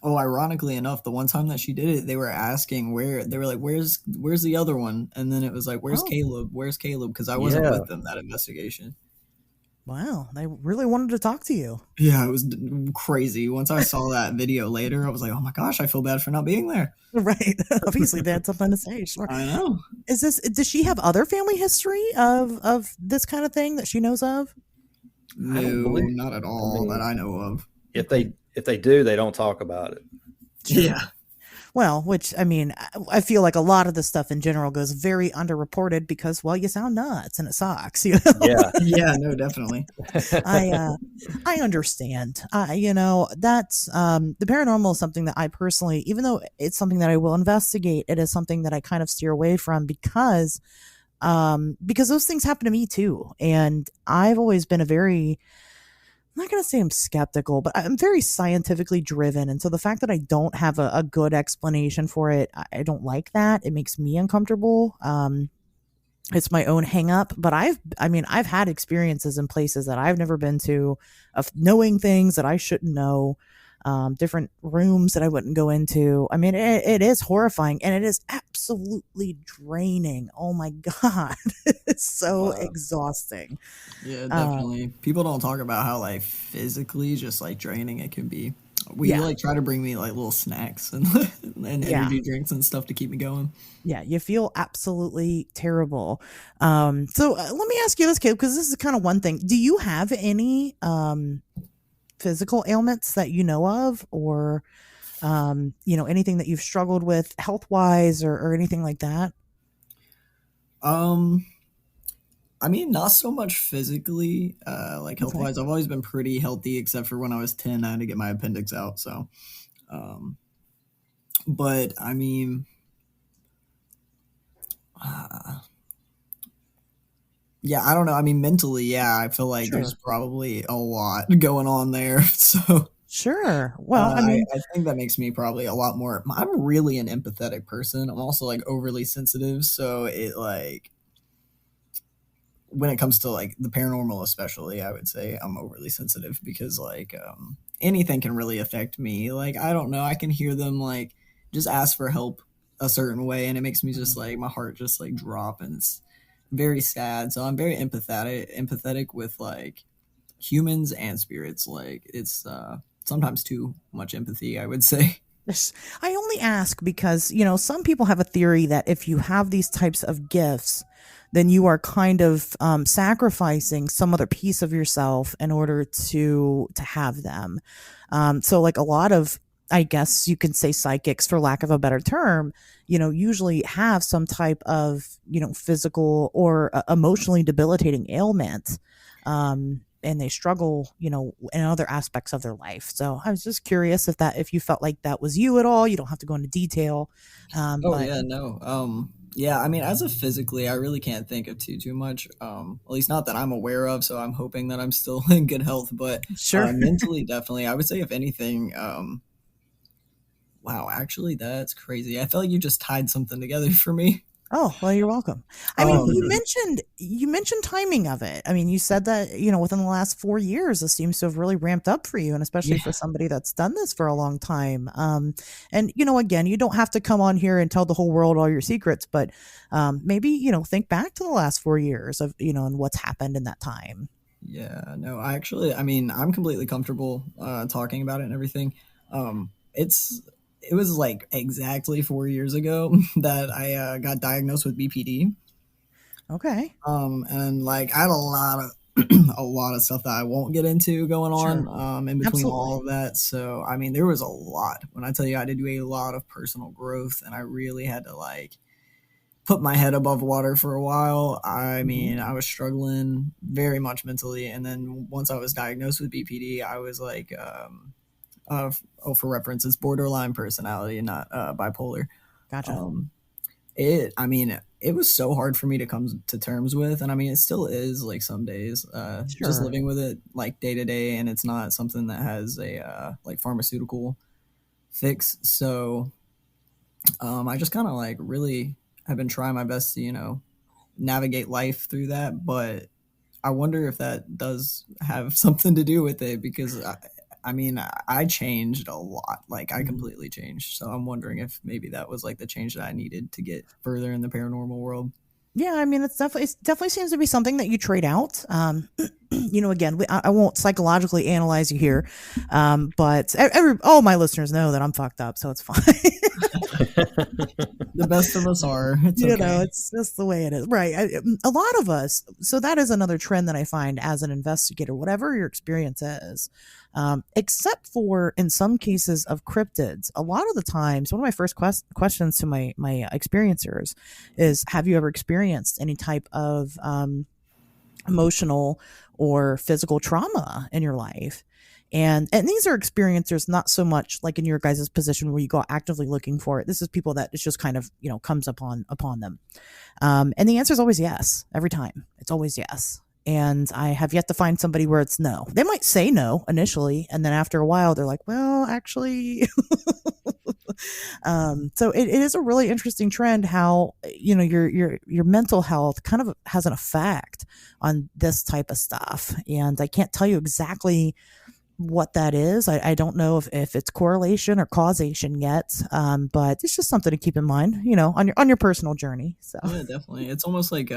Oh, ironically enough, the one time that she did it, they were asking where they were like, "Where's the other one?" And then it was like, "Where's Oh, Caleb? Where's Caleb?" Because I wasn't Yeah, with them that investigation. wow. They really wanted to talk to you. Yeah, it was crazy. Once I saw that video later, I was like, "Oh my gosh, I feel bad for not being there." Right. Obviously, they had something to say. Sure. I know. Does she have other family history of this kind of thing that she knows of? I don't No, believe. not at I all that mean, I know of. if they do, they don't talk about it. Sure. Yeah. Well, which I mean, I feel like a lot of the stuff in general goes very underreported because, well, you sound nuts and it sucks. You know, Yeah. Yeah, no, definitely. I uh, I understand. That's the paranormal is something that I personally, even though it's something that I will investigate, it is something that I kind of steer away from because those things happen to me too, and I've always been a very, I'm not going to say I'm skeptical, but I'm very scientifically driven. And so the fact that I don't have a good explanation for it, I don't like that. It makes me uncomfortable. It's my own hang up, but I've had experiences in places that I've never been to of knowing things that I shouldn't know, different rooms that I wouldn't go into. I mean, it is horrifying and it is absolutely draining. Oh my God. It's so Wow. exhausting. Yeah, Uh, definitely. People don't talk about how like physically just like draining it can be. We yeah. like try to bring me like little snacks and and Yeah. energy drinks and stuff to keep me going. Yeah, you feel absolutely terrible. Let me ask you this, Caleb, because this is kind of one thing. Do you have any physical ailments that you know of, or anything that you've struggled with health wise, or anything like that? Um, I mean, not so much physically, like health Okay, wise. I've always been pretty healthy, except for when I was 10, I had to get my appendix out. So, um, but I mean, uh, yeah, I don't know. I mean, mentally, yeah, I feel like there's sure, probably a lot going on there. So, sure. Well, I mean, I think that makes me probably a lot more. I'm really an empathetic person. I'm also like overly sensitive. So, it like, when it comes to like the paranormal especially, I would say I'm overly sensitive because like anything can really affect me. Like I don't know, I can hear them like just ask for help a certain way, and it makes me just mhm. like my heart just like drop, and it's very sad. So I'm very empathetic with like humans and spirits. Like it's sometimes too much empathy, I would say. Yes. I only ask because, some people have a theory that if you have these types of gifts, then you are kind of sacrificing some other piece of yourself in order to have them. So, like a lot of, I guess you could say psychics, for lack of a better term, usually have some type of, physical or emotionally debilitating ailment. And they struggle, in other aspects of their life. So I was just curious if you felt like that was you at all. You don't have to go into detail. Oh But yeah, no. Yeah, I mean, as of physically, I really can't think of too much. At least not that I'm aware of. So I'm hoping that I'm still in good health. But sure. mentally, definitely, I would say if anything, wow, actually, that's crazy. I feel like you just tied something together for me. Oh, well, you're welcome. I mean, you Um, mentioned timing of it. I mean, you said that, within the last 4 years, this seems to have really ramped up for you, and especially yeah, for somebody that's done this for a long time. And again, you don't have to come on here and tell the whole world all your secrets, but maybe, think back to the last 4 years of, and what's happened in that time. yeah, no, I mean, I'm completely comfortable talking about it and everything. It was like exactly 4 years ago that I got diagnosed with BPD. Okay. And like I had a lot of a lot of stuff that I won't get into going Sure. on in between Absolutely. all of that. So, I mean, there was a lot. When I tell you I did do a lot of personal growth and I really had to like put my head above water for a while. I Mhm. mean, I was struggling very much mentally. And then once I was diagnosed with BPD, I was like, for reference, it's borderline personality, not bipolar. Gotcha. Um, I mean, it was so hard for me to come to terms with. And I mean, it still is like some days, just Sure. living with it like day to day. And it's not something that has a like pharmaceutical fix. So I just kind of like really have been trying my best to, navigate life through that. But I wonder if that does have something to do with it because I mean, I changed a lot. Like I Mhm. completely changed. So I'm wondering if maybe that was like the change that I needed to get further in the paranormal world. Yeah, I mean, it definitely seems to be something that you trade out. Again, I won't psychologically analyze you here, but all my listeners know that I'm fucked up, so it's fine. The best of us are. It's okay. It's just the way it is, right? A lot of us. So that is another trend that I find as an investigator, whatever your experience is, except for in some cases of cryptids. A lot of the times, one of my first questions to my experiencers is, "Have you ever experienced any type of emotional or physical trauma in your life?" And these are experiencers, not so much like in your guys' position where you go actively looking for it. This is people that it's just kind of comes upon them. And the answer is always yes. Every time it's always yes. And I have yet to find somebody where it's no. They might say no initially, and then after a while they're like, well, actually. So it is a really interesting trend how your mental health kind of has an effect on this type of stuff. And I can't tell you exactly what that is. I don't know if it's correlation or causation yet, but it's just something to keep in mind, on your personal journey. So Yeah, definitely. It's almost like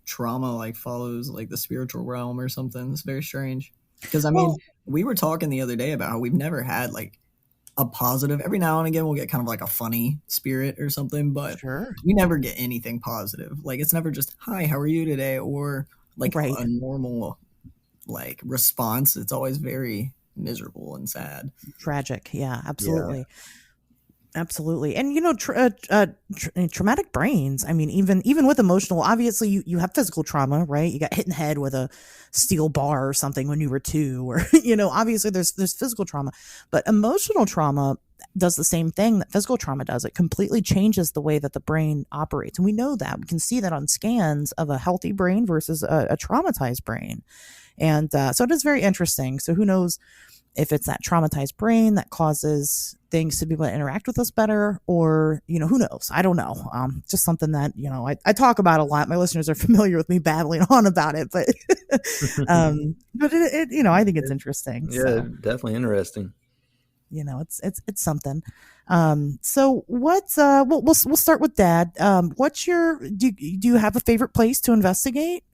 trauma like follows like the spiritual realm or something. It's very strange. Because I mean, well, we were talking the other day about how we've never had like a positive. Every now and again, we'll get kind of like a funny spirit or something, but sure, we never get anything positive. Like it's never just "Hi, how are you today?" or like right, a normal like response. It's always very miserable and sad. tragic, yeah, Yeah. Yeah. absolutely. Absolutely. And traumatic brains. I mean, even with emotional, obviously you have physical trauma, right? You got hit in the head with a steel bar or something when you were 2, or obviously there's physical trauma, but emotional trauma does the same thing that physical trauma does. It completely changes the way that the brain operates. And we know that. We can see that on scans of a healthy brain versus a traumatized brain. And so it is very interesting. So who knows if it's that traumatized brain that causes things to be able to interact with us better, or who knows, I don't know. Just something that I talk about a lot. My listeners are familiar with me babbling on about it, but but I think it's It- interesting. yeah, So definitely interesting. it's something. So what's we'll start with Dad. What's your do you have a favorite place to investigate?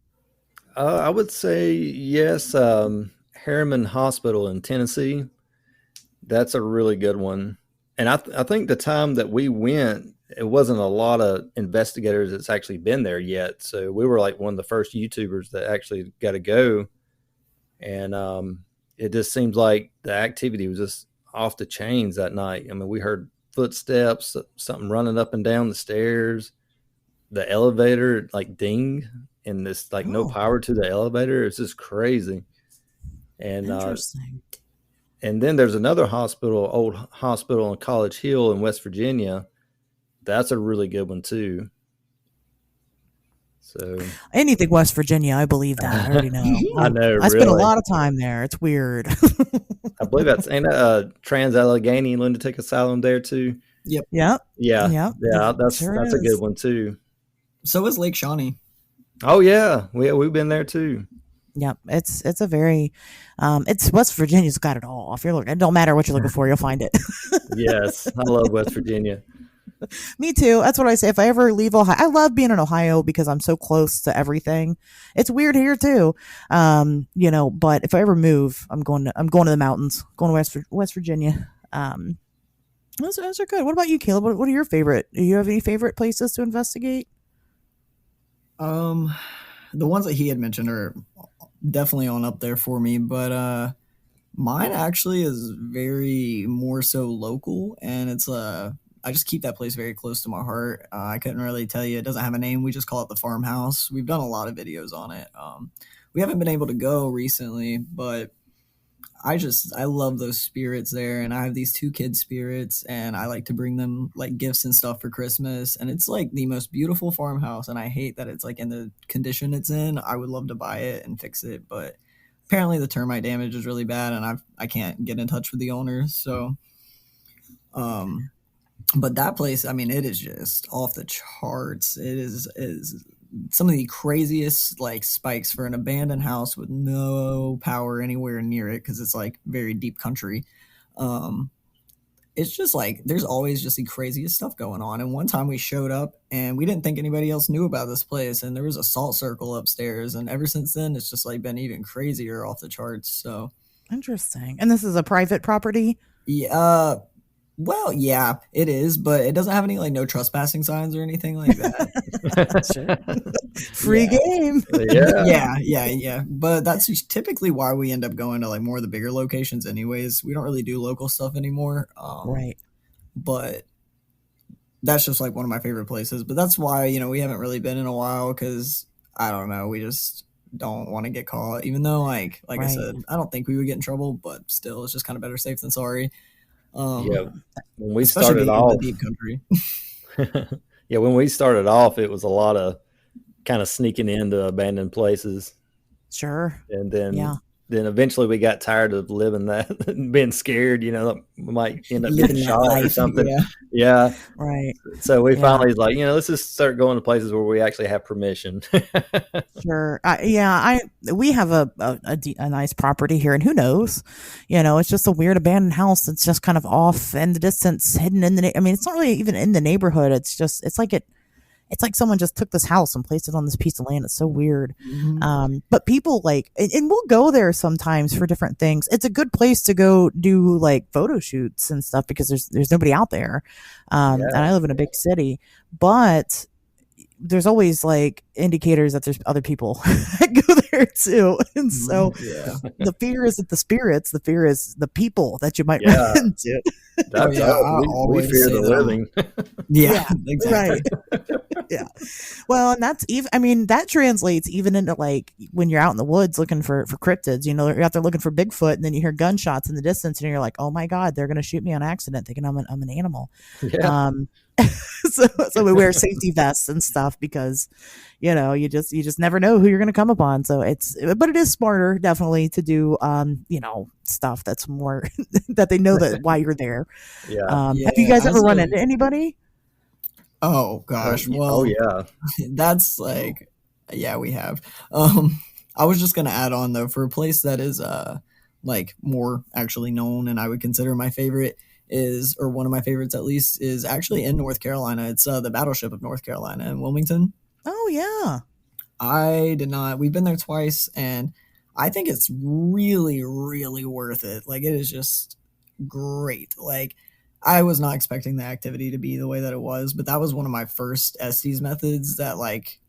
I would say yes. Harriman Hospital in Tennessee. That's a really good one. And I think the time that we went, it wasn't a lot of investigators that's actually been there yet. So we were like one of the first YouTubers that actually got to go. And it just seems like the activity was just off the chains that night. I mean, we heard footsteps, something running up and down the stairs, the elevator like dinged, and this like no Oh, power to the elevator. It's just crazy. And interesting. and then there's another hospital, old hospital in College Hill in West Virginia. That's a really good one too. So Anything West Virginia, I believe that. I already know. I know, I spent a really. lot of time there. It's weird. I believe that's ain't that a Trans Allegheny Lunatic Asylum there too. Yep. Yep. Yeah, Yep. yeah, It that's sure that's a good is. one too. So is Lake Shawnee. Oh yeah, we've been there too. Yep. It's a very it's West Virginia's got it all. If you're looking, it don't matter what you're looking for, you'll find it. Yes, I love West Virginia. Me too. That's what I say. If I ever leave Ohio, I love being in Ohio because I'm so close to everything. It's weird here too. But if I ever move, I'm going to the mountains, going to West Virginia. Those are good. What about you, Caleb? What are your favorite? Do you have any favorite places to investigate? Um, the ones that he had mentioned are definitely on up there for me. But mine actually is very more so local, and it's I just keep that place very close to my heart. I couldn't really tell you. It doesn't have a name. We just call it the farmhouse. We've done a lot of videos on it. We haven't been able to go recently, but I love those spirits there, and I have these two kid spirits, and I like to bring them like gifts and stuff for Christmas, and it's like the most beautiful farmhouse, and I hate that it's like in the condition it's in. I would love to buy it and fix it, but apparently the termite damage is really bad, and I can't get in touch with the owner. So um but that place, I mean, it is just off the charts. It is some of the craziest like spikes for an abandoned house with no power anywhere near it because it's like very deep country. Um, it's just like there's always just the craziest stuff going on. And one time we showed up and we didn't think anybody else knew about this place, and there was a salt circle upstairs. And ever since then, it's just like been even crazier off the charts. So Interesting. And this is a private property? yeah, well, yeah, it is, but it doesn't have any like no trespassing signs or anything like that. Sure. Free Yeah. game. Yeah. Yeah. But that's just typically why we end up going to like more of the bigger locations anyways. We don't really do local stuff anymore. Right. But that's just like one of my favorite places. But that's why, we haven't really been in a while because I don't know, we just don't want to get caught. Even though like I Right. said, I don't think we would get in trouble, but still it's just kind of better safe than sorry. Yeah. Um When we especially started being in the off, deep country. yeah, when we started off, it was a lot of kind of sneaking into abandoned places, Sure. and Yeah. then eventually we got tired of living that, being scared. That we might end up Living getting that shot or life. something. Yeah. Yeah, Right. so we Yeah. finally was like, let's just start going to places where we actually have permission. Sure. We have a nice property here, and who knows? It's just a weird abandoned house that's just kind of off in the distance, hidden in the. I mean, it's not really even in the neighborhood. It's like someone just took this house and placed it on this piece of land. It's so weird. Mhm. But people and we'll go there sometimes for different things. It's a good place to go do like photo shoots and stuff because there's nobody out there. And Yeah. I live in a big city, but there's always like indicators that there's other people that go there too. And so Yeah. the fear isn't the spirits, the fear is the people that you might Yeah. run into. That's yeah, I we always fear say the that. living. Yeah, exactly. Right. Yeah. Well, and that's even, I mean, that translates even into like when you're out in the woods looking for cryptids, you're out there looking for Bigfoot, and then you hear gunshots in the distance and you're like, oh my God, they're going to shoot me on accident thinking I'm an animal. Yeah. Um, so we wear safety vests and stuff because, you just never know who you're going to come upon. So but it is smarter definitely to do, stuff that's more that they know that why you're there. Yeah. Have you Yeah, guys ever as run a into anybody? oh gosh, Oh well, yeah. that's like yeah, we have. I was just gonna add on though, for a place that is like more actually known and I would consider my favorite is, or one of my favorites at least, is actually in North Carolina. It's the Battleship of North Carolina in Wilmington. Oh yeah. I did not. We've been there twice, and I think it's really, really worth it. Like, it is just great. Like, I was not expecting the activity to be the way that it was, but that was one of my first Estes methods that, like,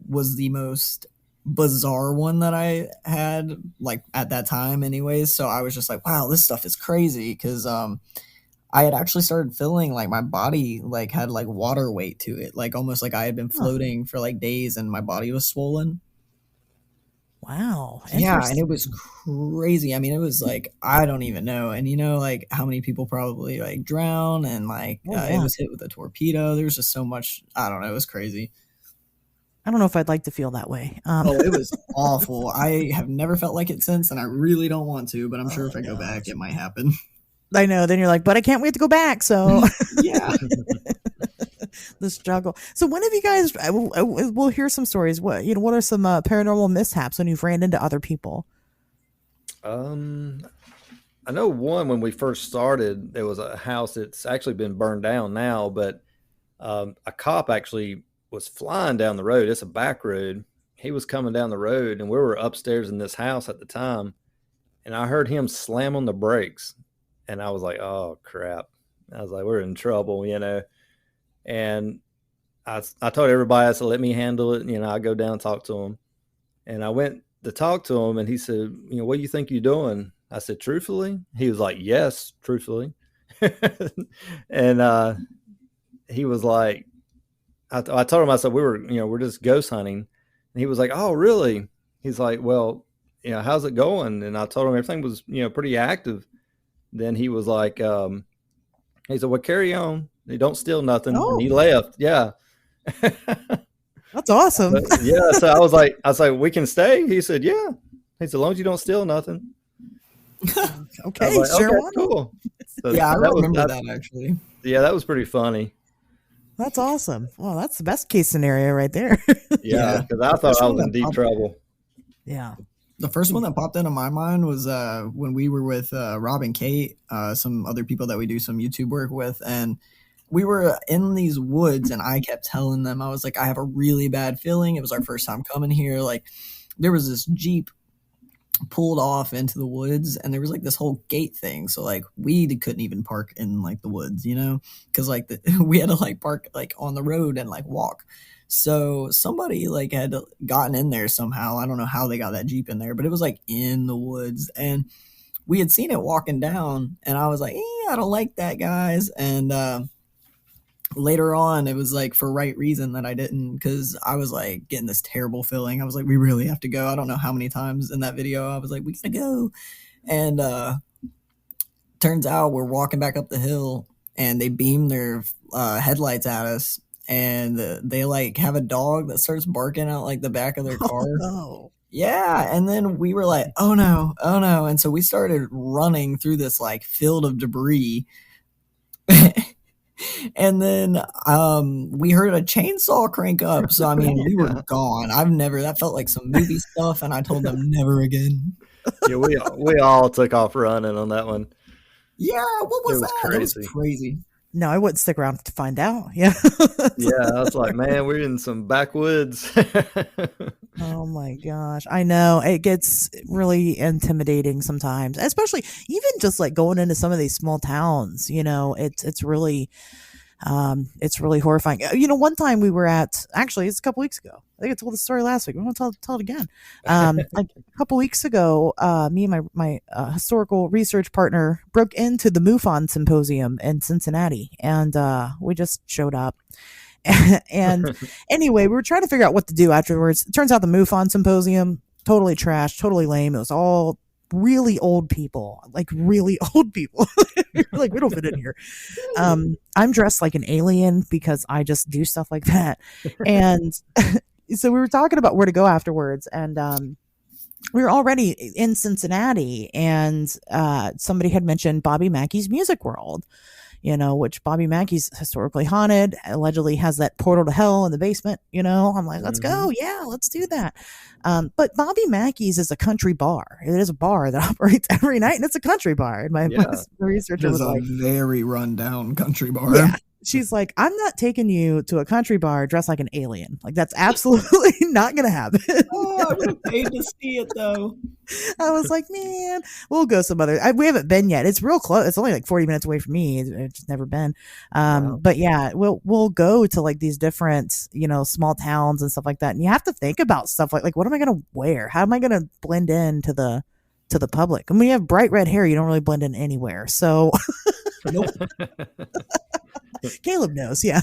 was the most bizarre one that I had, like, at that time, anyways. So I was just like, wow, this stuff is crazy. Because, I had actually started feeling like my body like had like water weight to it, like almost like I had been Huh. floating for like days and my body was swollen. Wow. Yeah, and it Interesting. was crazy. I mean, it was like I don't even know. And like how many people probably like drown and like Oh it yeah. was hit with a torpedo. There was just so much. I don't know. It was crazy. I don't know if I'd like to feel that way. Oh, it was awful. I have never felt like it since, and I really don't want to. But I'm sure Oh if I go back, gosh. it might happen. I know. Then you're like, but I can't wait to go back. So Yeah. the struggle. So when have you guys? We'll hear some stories. What are some paranormal mishaps when you've ran into other people? Um, I know one when we first started, there was a house that's actually been burned down now, but a cop actually was flying down the road. It's a back road. He was coming down the road, and we were upstairs in this house at the time, and I heard him slam on the brakes, and I was like, "Oh crap!" I was like, "We're in trouble," And I told everybody, I said, "Let me handle it." I go down and talk to him, and I went to talk to him, and he said, what do you think you're doing? I said, truthfully? He was like, yes, truthfully. And he was like, I told him, I said, we're just ghost hunting. And he was like, oh, really? He's like, well, how's it going? And I told him everything was, pretty active. Then he was like, he said, well, carry on. They don't steal nothing. Oh. And he left. Yeah. That's awesome. Yeah. So I was like, we can stay. He said, yeah. He said, as long as you don't steal nothing. Okay, like, sure. Okay, cool. So Yeah, I remember that actually. Yeah, that was pretty funny. That's awesome. Well, that's the best case scenario right there. Yeah, because I thought I was in deep trouble. Yeah. The first one that popped into my mind was when we were with Rob and Kate, some other people that we do some YouTube work with, and we were in these woods, and I kept telling them, I was like, I have a really bad feeling. It was our first time coming here. Like, there was this Jeep pulled off into the woods, and there was like this whole gate thing, so like we couldn't even park in like the woods, because like we had to like park like on the road and like walk. So somebody like had gotten in there somehow. I don't know how they got that Jeep in there, but it was like in the woods, and we had seen it walking down, and I was like, I don't like that, guys. And later on, it was like for right reason that I didn't, because I was like getting this terrible feeling. I was like, we really have to go. I don't know how many times in that video I was like, we gotta go. And turns out we're walking back up the hill, and they beam their headlights at us, and they like have a dog that starts barking out like the back of their car. Oh. Yeah, and then we were like, oh no, and so we started running through this like field of debris. And then we heard a chainsaw crank up. So, I mean, we were gone. That felt like some movie stuff, and I told them never again. Yeah, we all took off running on that one. Yeah, what was that? Crazy. It was crazy. No, I wouldn't stick around to find out. Yeah. Yeah, I was like, man, we're in some backwoods. Oh my gosh. I know it gets really intimidating sometimes, especially even just like going into some of these small towns, it's really horrifying. One time we were actually it's a couple weeks ago. I think I told the story last week. I'm going to tell it again. Like a couple weeks ago, me and my historical research partner broke into the MUFON symposium in Cincinnati, and we just showed up. And anyway, we were trying to figure out what to do afterwards. It turns out the MUFON symposium, totally trash, totally lame. It was all really old people, like really old people. Like, we don't fit in here. I'm dressed like an alien because I just do stuff like that. And so we were talking about where to go afterwards, and we were already in Cincinnati, and somebody had mentioned Bobby Mackey's Music World, which Bobby Mackey's historically haunted, allegedly has that portal to hell in the basement. I'm like, let's go. Yeah, let's do that. But Bobby Mackey's is a country bar. It is a bar that operates every night, and it's a country bar. And my researcher was like, very rundown country bar. Yeah. She's like, I'm not taking you to a country bar dressed like an alien. Like, that's absolutely not going to happen. Oh, I would have paid to see it, though. I was like, man, we'll go some other. We haven't been yet. It's real close. It's only like 40 minutes away from me. I've just never been. Wow. But yeah, we'll go to like these different, small towns and stuff like that. And you have to think about stuff like what am I going to wear? How am I going to blend in to the public? And when you have bright red hair, you don't really blend in anywhere. So Nope. Caleb knows. Yeah.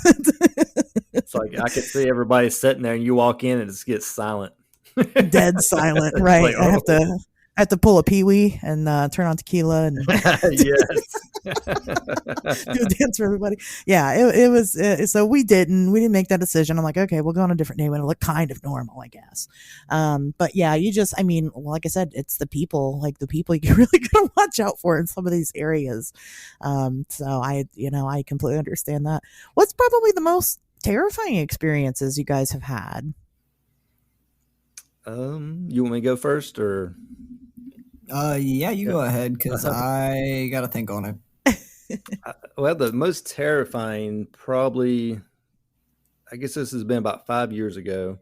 It's like I could see everybody sitting there, and you walk in and it just gets silent. Dead silent. Right. Like, I have to pull a pee-wee and turn on tequila and Yes. do a dance for everybody. Yeah, it was. So we didn't make that decision. I'm like, okay, we'll go on a different day when it'll look kind of normal, I guess. But yeah, like I said, it's the people you really gotta watch out for in some of these areas. So I completely understand that. What's probably the most terrifying experiences you guys have had? You want me to go first, or? Yeah, you go ahead, because I got to think on it. Well, the most terrifying, probably, I guess this has been about 5 years ago.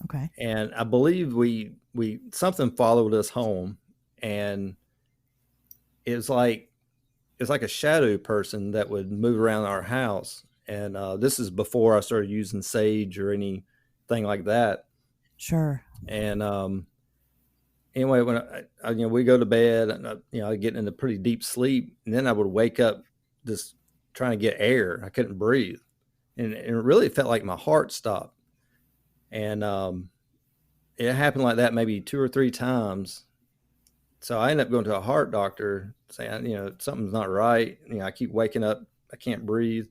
Okay. And I believe we something followed us home, and it's like a shadow person that would move around our house. And this is before I started using Sage or anything like that. Sure. And anyway, when we go to bed, and I get into pretty deep sleep, and then I would wake up just trying to get air. I couldn't breathe, and it really felt like my heart stopped. And it happened like that maybe 2 or 3 times. So I ended up going to a heart doctor saying, something's not right. I keep waking up, I can't breathe.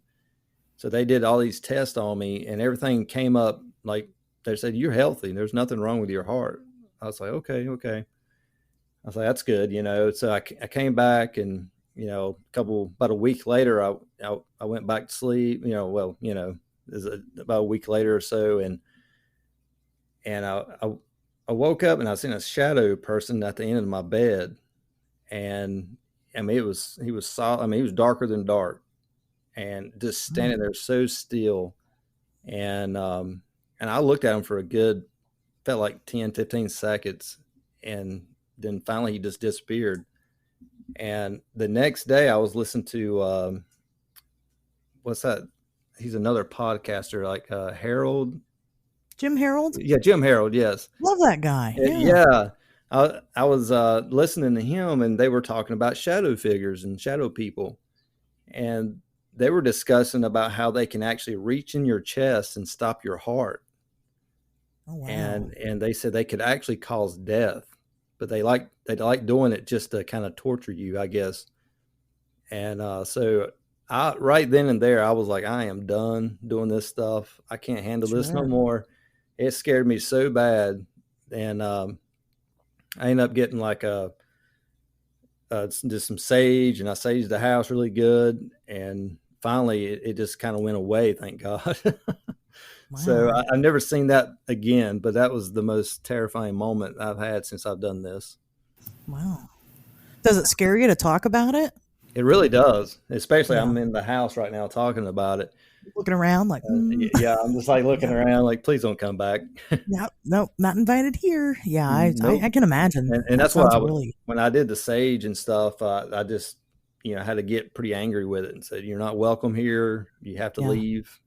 So they did all these tests on me, and everything came up like they said, you're healthy. There's nothing wrong with your heart. I was like, okay. I was like, that's good, So I came back, and about a week later, I went back to sleep. About a week later or so, and I woke up and I seen a shadow person at the end of my bed, and I mean he was solid. I mean, he was darker than dark, and just standing there so still, and I looked at him for a good, felt like 10-15 seconds, and then finally he just disappeared. And the next day I was listening to what's that? He's another podcaster, like Harold. Jim Harold? Yeah, Jim Harold, yes. Love that guy. Yeah. I was listening to him, and they were talking about shadow figures and shadow people. And they were discussing about how they can actually reach in your chest and stop your heart. Oh, wow. And they said they could actually cause death, but they like doing it just to kind of torture you, I guess. And so right then and there, I was like, I am done doing this stuff. I can't handle this no more. It scared me so bad. And I ended up getting like just some sage, and I saged the house really good. And finally it just kind of went away. Thank God. Wow. So I've never seen that again, but that was the most terrifying moment I've had since I've done this. Wow. Does it scare you to talk about it? It really does, especially I'm in the house right now talking about it. Looking around like, yeah, I'm just like looking around like, please don't come back. Nope, not invited here. Yeah, I can imagine. And that's why when I did the sage and stuff, I just, had to get pretty angry with it and said, you're not welcome here. You have to leave.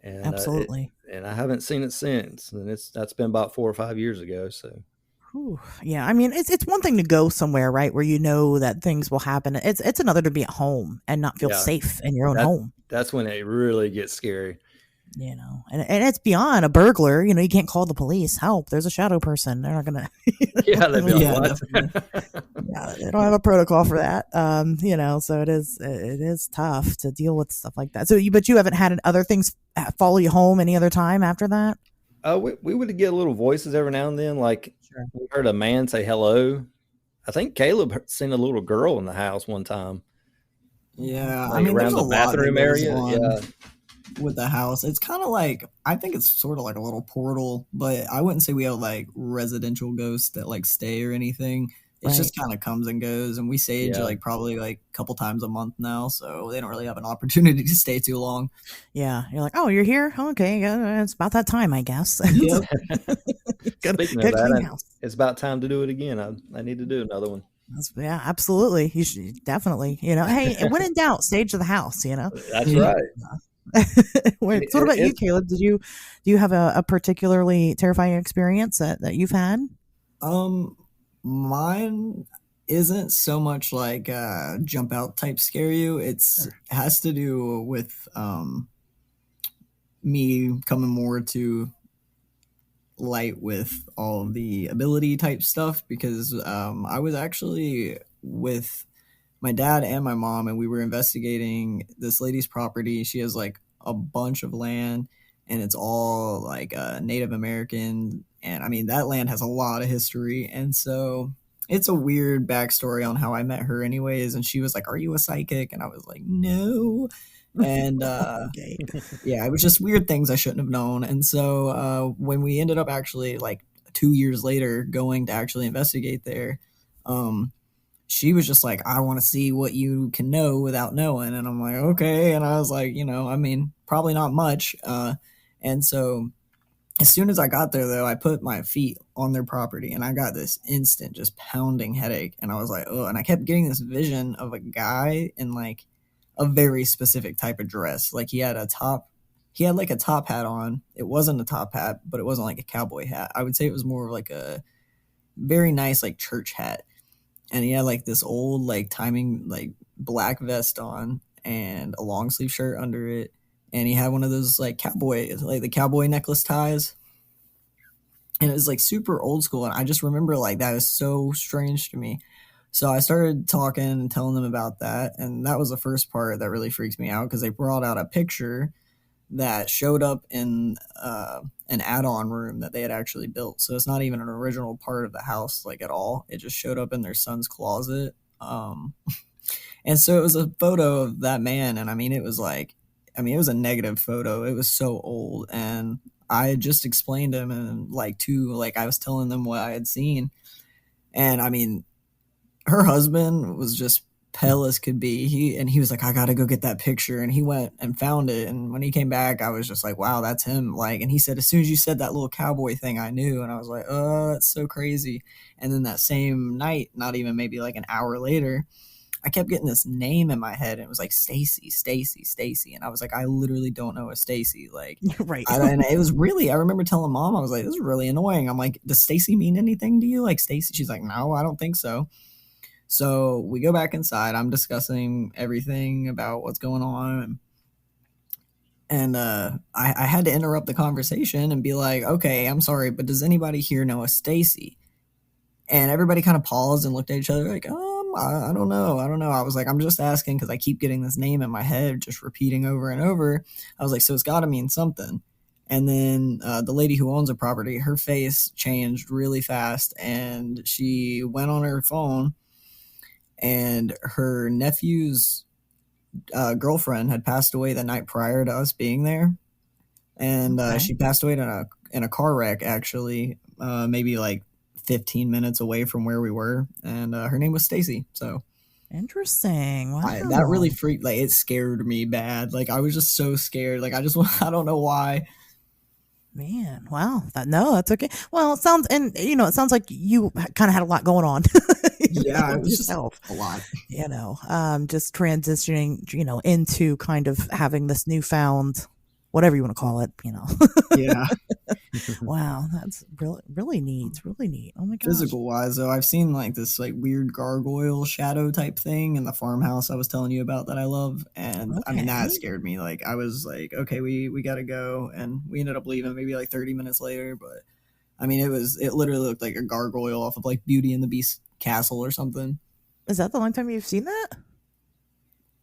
And absolutely. And I haven't seen it since. And that's been about 4 or 5 years ago. So. Whew. Yeah, I mean, it's one thing to go somewhere, right, where you know that things will happen. It's another to be at home and not feel safe in your own home. That's when it really gets scary. And it's beyond a burglar. You can't call the police. Help! There's a shadow person. They're not gonna. Yeah, they'd be like, yeah, they don't have a protocol for that. So it is tough to deal with stuff like that. So but you haven't had other things follow you home any other time after that? We would get little voices every now and then. Like we heard a man say hello. I think Caleb seen a little girl in the house one time. Yeah, like around the bathroom area. Yeah, with the house, it's kind of like, I think it's sort of like a little portal, but I wouldn't say we have like residential ghosts that like stay or anything. It just kind of comes and goes, and we sage like probably like a couple times a month now, so they don't really have an opportunity to stay too long. Yeah, you're like, oh, you're here? Okay, it's about that time, I guess. Yep. Speaking of that, it's about time to do it again. I need to do another one. Yeah, absolutely. You should definitely. Hey, when in doubt, stage of the house. That's right. So what about you, Caleb? Do you have a particularly terrifying experience that you've had? Mine isn't so much like jump out type scare you. It has to do with me coming more to light with all of the ability type stuff, because I was actually with my dad and my mom, and we were investigating this lady's property. She has like a bunch of land, and it's all like Native American, and I mean that land has a lot of history, and so it's a weird backstory on how I met her anyways. And she was like, are you a psychic? And I was like, no. And yeah, it was just weird things I shouldn't have known. And so when we ended up actually like 2 years later going to actually investigate there, she was just like, I want to see what you can know without knowing. And I'm like, okay. And I was like, I mean, probably not much. And so as soon as I got there, though, I put my feet on their property, and I got this instant just pounding headache. And I was like, oh, and I kept getting this vision of a guy in like a very specific type of dress. Like he had like a top hat on. It wasn't a top hat, but it wasn't like a cowboy hat. I would say it was more of like a very nice like church hat, and he had like this old like timing like black vest on and a long sleeve shirt under it, and he had one of those like the cowboy necklace ties, and it was like super old school, and I just remember like that was so strange to me. So I started talking and telling them about that, and that was the first part that really freaks me out because they brought out a picture that showed up in an add-on room that they had actually built. So it's not even an original part of the house like at all. It just showed up in their son's closet. And so it was a photo of that man, and I mean it was like, I mean it was a negative photo. It was so old, and I had just explained to him and like I was telling them what I had seen, and I mean her husband was just pale as could be. He was like, I gotta go get that picture, and he went and found it. And when he came back, I was just like, wow, that's him. Like, and he said, as soon as you said that little cowboy thing, I knew. And I was like, oh, that's so crazy. And then that same night, not even maybe like an hour later, I kept getting this name in my head, and it was like Stacy, Stacy, Stacy, and I was like, I literally don't know a Stacy. Like, Right. and it was really. I remember telling mom, I was like, this is really annoying. I'm like, does Stacy mean anything to you? Like Stacy? She's like, no, I don't think so. So we go back inside. I'm discussing everything about what's going on. And I had to interrupt the conversation and be like, okay, I'm sorry, but does anybody here know a Stacy? And everybody kind of paused and looked at each other like, I don't know. I don't know. I was like, I'm just asking because I keep getting this name in my head, just repeating over and over. I was like, so it's got to mean something. And then the lady who owns the property, her face changed really fast, and she went on her phone, and her nephew's girlfriend had passed away the night prior to us being there, and Okay. she passed away in a car wreck actually, maybe like 15 minutes away from where we were, and her name was Stacy. So Interesting. Wow. that really freaked, like it scared me bad. Like I was just so scared. Like I don't know why. Man, wow. No, that's okay. Well, it sounds, and it sounds like you kind of had a lot going on. Yeah, it was just yourself. a lot. Just transitioning, into kind of having this newfound, whatever you want to call it, Yeah. Wow, that's really, really neat. Really neat. Oh my gosh. Physical wise though, I've seen like this like weird gargoyle shadow type thing in the farmhouse I was telling you about that I love, and I mean that Okay. scared me. Like I was like, okay, we gotta go, and we ended up leaving maybe like 30 minutes later. But I mean it literally looked like a gargoyle off of like Beauty and the Beast castle or something. Is that the only time you've seen that?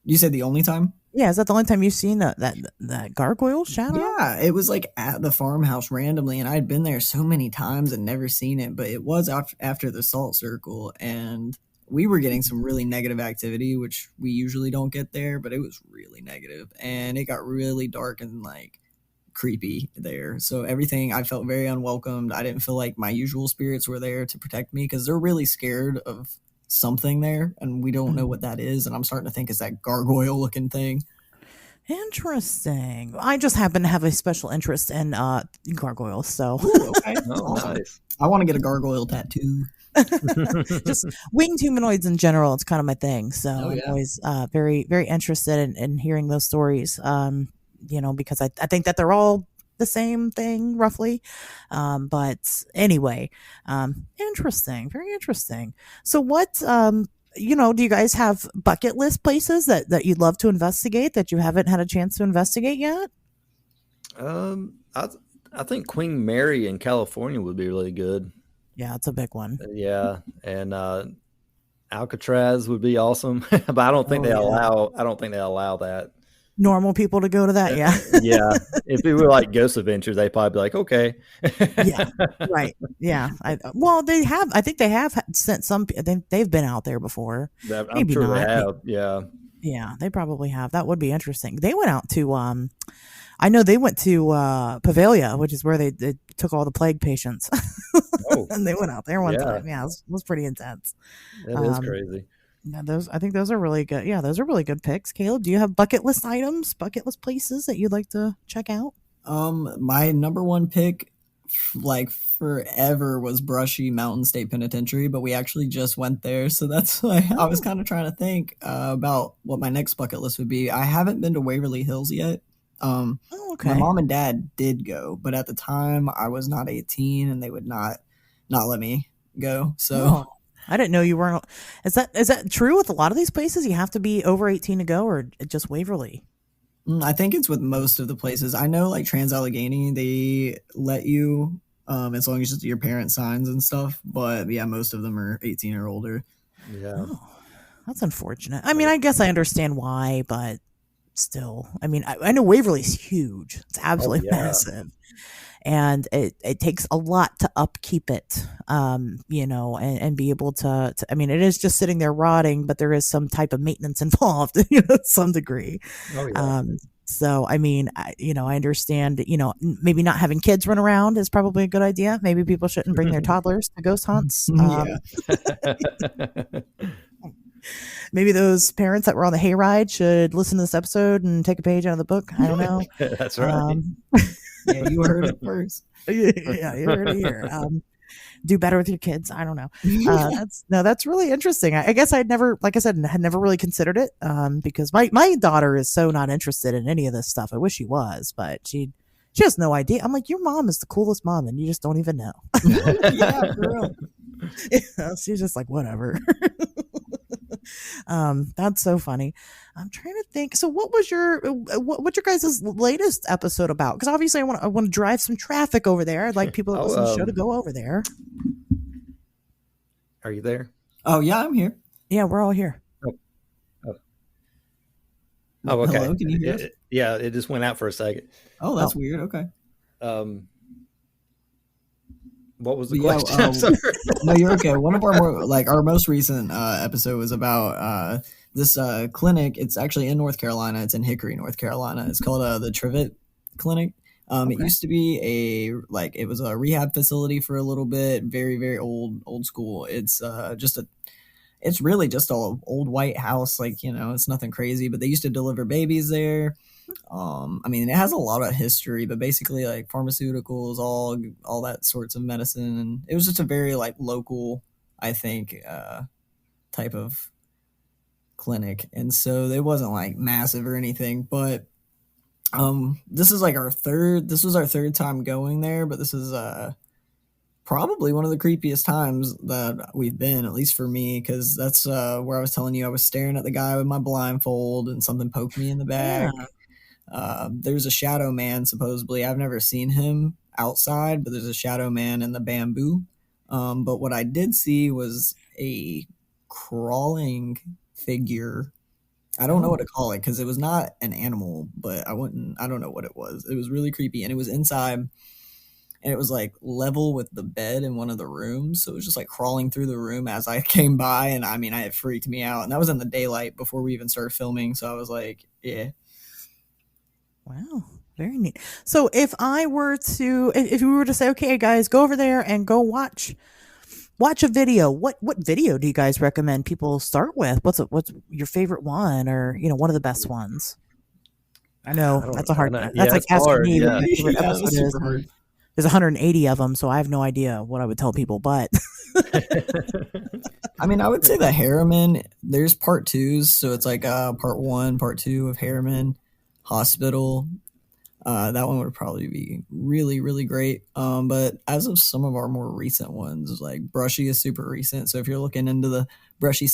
You said the only time? Yeah, is that the only time you've seen that gargoyle shadow? Yeah, it was like at the farmhouse randomly, and I'd been there so many times and never seen it, but it was after the salt circle, and we were getting some really negative activity, which we usually don't get there, but it was really negative, and it got really dark and like creepy there. So everything, I felt very unwelcomed. I didn't feel like my usual spirits were there to protect me because they're really scared of something there, and we don't know what that is. And I'm starting to think it's that gargoyle looking thing. Interesting. I just happen to have a special interest in gargoyles, so Ooh, okay. Oh, Awesome. nice. I want to get a gargoyle tattoo. just winged humanoids in general, it's kind of my thing. So Oh, I'm yeah. always very, very interested in hearing those stories. Because I think that they're all the same thing roughly. But anyway, interesting, very interesting. So what, do you guys have bucket list places that you'd love to investigate that you haven't had a chance to investigate yet? I think Queen Mary in California would be really good. Yeah, it's a big one. Yeah, and Alcatraz would be awesome, but I don't think Oh, they yeah. allow. I don't think they allow that. Normal people to go to that, yeah. Yeah, if it were like Ghost Adventures, they'd probably be like, okay. Yeah, right. Yeah. I think they have sent some, they've been out there before. I'm Maybe sure they not. have. Yeah. Yeah, they probably have. That would be interesting. They went out to, I know they went to Pavalia, which is where they took all the plague patients. Oh, And they went out there one yeah. time. Yeah, it was pretty intense. That is Um, crazy. Yeah, I think those are really good. Yeah, those are really good picks. Caleb, do you have bucket list items, bucket list places that you'd like to check out? My number one pick, like forever, was Brushy Mountain State Penitentiary, but we actually just went there, so that's why I was kind of trying to think about what my next bucket list would be. I haven't been to Waverly Hills yet. Oh, My okay. mom and dad did go, but at the time I was not 18, and they would not let me go. So Oh, I didn't know you weren't. Is that true with a lot of these places? You have to be over 18 to go, or just Waverly? I think it's with most of the places. I know like Trans Allegheny, they let you as long as your parents signs and stuff. But yeah, most of them are 18 or older. Yeah. Oh, that's unfortunate. I mean, I guess I understand why, but still, I mean, I know Waverly's huge. It's absolutely yeah. massive. And it takes a lot to upkeep it, and be able to, I mean, it is just sitting there rotting, but there is some type of maintenance involved, to some degree. Oh yeah. So, I mean, I understand, maybe not having kids run around is probably a good idea. Maybe people shouldn't bring their toddlers to ghost hunts. Yeah. Maybe those parents that were on the hayride should listen to this episode and take a page out of the book. I don't know. That's right. Yeah, you heard it first. Yeah, you heard it here. Do better with your kids. I don't know. That's really interesting. I guess I'd never, like I said, had never really considered it, because my daughter is so not interested in any of this stuff. I wish she was, but she has no idea. I'm like, your mom is the coolest mom, and you just don't even know. Yeah, for real. She's just like, whatever. That's so funny. I'm trying to think. So, what's your guys' latest episode about? Because obviously, I want to drive some traffic over there. I'd like people that listen to the show to go over there. Are you there? Oh yeah, I'm here. Yeah, we're all here. Oh, okay. Hello, can you hear us? Yeah, it just went out for a second. Oh, that's weird. Okay. What was the question? I'm sorry. No, you're okay. One of our most recent episode was about this clinic. It's actually in North Carolina. It's in Hickory, North Carolina. It's called the Trivett Clinic. It used to be it was a rehab facility for a little bit. Very, very old school. It's it's really just an old white house. It's nothing crazy, but they used to deliver babies there. I mean, it has a lot of history, but basically like pharmaceuticals, all that sorts of medicine, and it was just a very like local, I think, type of clinic, and so it wasn't like massive or anything. But this is like this was our third time going there, but this is probably one of the creepiest times that we've been, at least for me, because that's where I was telling you I was staring at the guy with my blindfold and something poked me in the back. Yeah. There's a shadow man, supposedly. I've never seen him outside, but there's a shadow man in the bamboo. But what I did see was a crawling figure. I don't know what to call it because it was not an animal, but I don't know what it was. It was really creepy, and it was inside, and it was like level with the bed in one of the rooms. So it was just like crawling through the room as I came by, and I mean, it freaked me out. And that was in the daylight before we even started filming, so I was like, yeah. Wow, very neat. So if we were to say, okay, guys, go over there and go watch a video, what video do you guys recommend people start with? What's your favorite one, or one of the best ones? I know that's a hard. That's like asking me what my favorite episode is. Hard. There's 180 of them, so I have no idea what I would tell people. But I mean, I would say the Harriman. There's part twos, so it's like part 1, part 2 of Harriman Hospital. That one would probably be really, really great. But as of some of our more recent ones, like Brushy is super recent. So if you're looking into the Brushy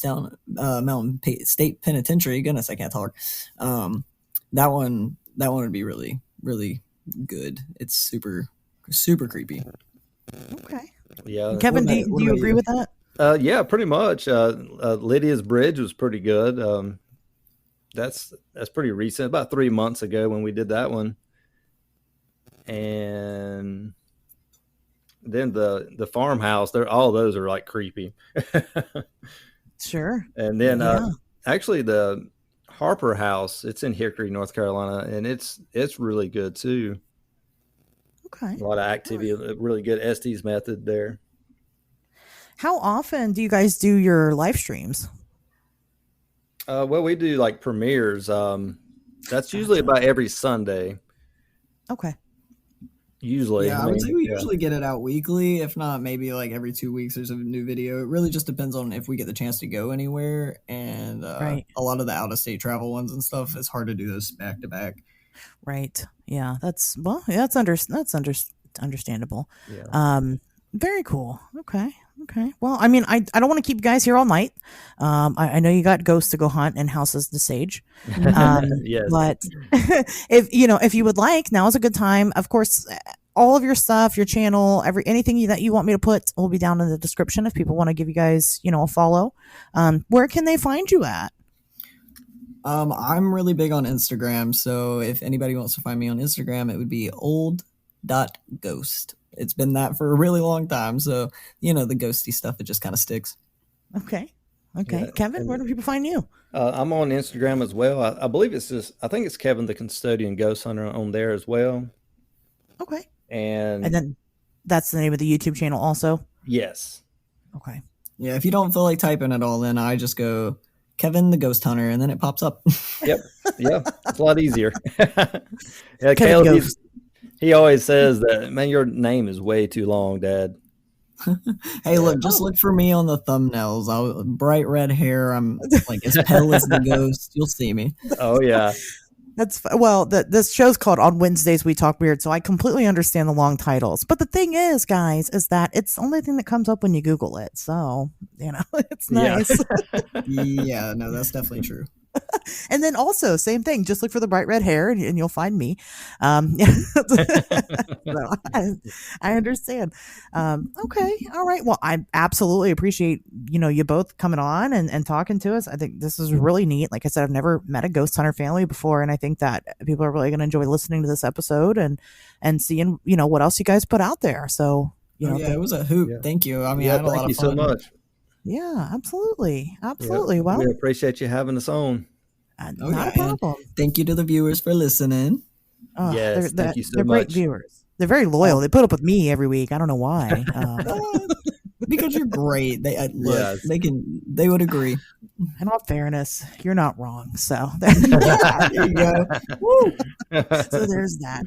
Mountain State Penitentiary, goodness, I can't talk. That one would be really, really good. It's super, super creepy. Okay. Yeah. Kevin, do you agree with that? Yeah, pretty much. Lydia's Bridge was pretty good. That's pretty recent, about 3 months ago when we did that one. And then the farmhouse, all those are like creepy. Sure. And then actually the Harper House, it's in Hickory, North Carolina, and it's really good too. Okay. A lot of activity, really good Estes method there. How often do you guys do your live streams? Well, we do like premieres. That's usually about every Sunday. Okay. Usually. Yeah, I would say we usually get it out weekly. If not, maybe like every 2 weeks there's a new video. It really just depends on if we get the chance to go anywhere. And right. A lot of the out-of-state travel ones and stuff, it's hard to do those back-to-back. Right. Yeah, that's understandable. Yeah. Very cool. Okay. Okay. Well, I mean, I don't want to keep you guys here all night. I know you got ghosts to go hunt and houses to sage. Yes. But if you would like, now is a good time. Of course, all of your stuff, your channel, anything that you want me to put will be down in the description if people want to give you guys, a follow. Where can they find you at? I'm really big on Instagram, so if anybody wants to find me on Instagram, it would be old.ghost. It's been that for a really long time, so the ghosty stuff, it just kind of sticks. Okay. Yeah, Kevin, where do people find you? I'm on Instagram as well. I believe I think it's Kevin the Custodian Ghost Hunter on there as well. Okay. And then that's the name of the YouTube channel also? yes. Okay. Yeah, if you don't feel like typing it all, then I just go Kevin the Ghost Hunter, and then it pops up. Yep. Yeah. It's a lot easier. Yeah, Kevin Caleb, Ghost. he always says that, man, your name is way too long, Dad. Hey, look, just look for me on the thumbnails. Bright red hair. I'm like as pale as the ghost. You'll see me. Oh, yeah. This show's called On Wednesdays We Talk Weird, so I completely understand the long titles. But the thing is, guys, is that it's the only thing that comes up when you Google it. So, it's nice. Yeah, no, that's definitely true. And then also, same thing, just look for the bright red hair and you'll find me. So, I understand. Okay. All right. Well, I absolutely appreciate, you both coming on and talking to us. I think this is really neat. Like I said, I've never met a ghost hunter family before. And I think that people are really going to enjoy listening to this episode and seeing, what else you guys put out there. So, it was a hoot. Yeah. Thank you. I mean, Yeah, I had a lot thank you of fun. so much. Yeah, absolutely. Yeah, Absolutely. Well, we appreciate you having us on. not a problem. Thank you to the viewers for listening. Oh, Yes, thank you so they're great much. viewers. They're very loyal. They put up with me every week. I don't know why. Because you're great. Look, Yes. they would agree. In all fairness, you're not wrong. So There you go. Woo. so there's that.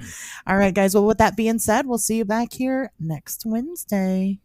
All right, guys. Well, with that being said, we'll see you back here next Wednesday.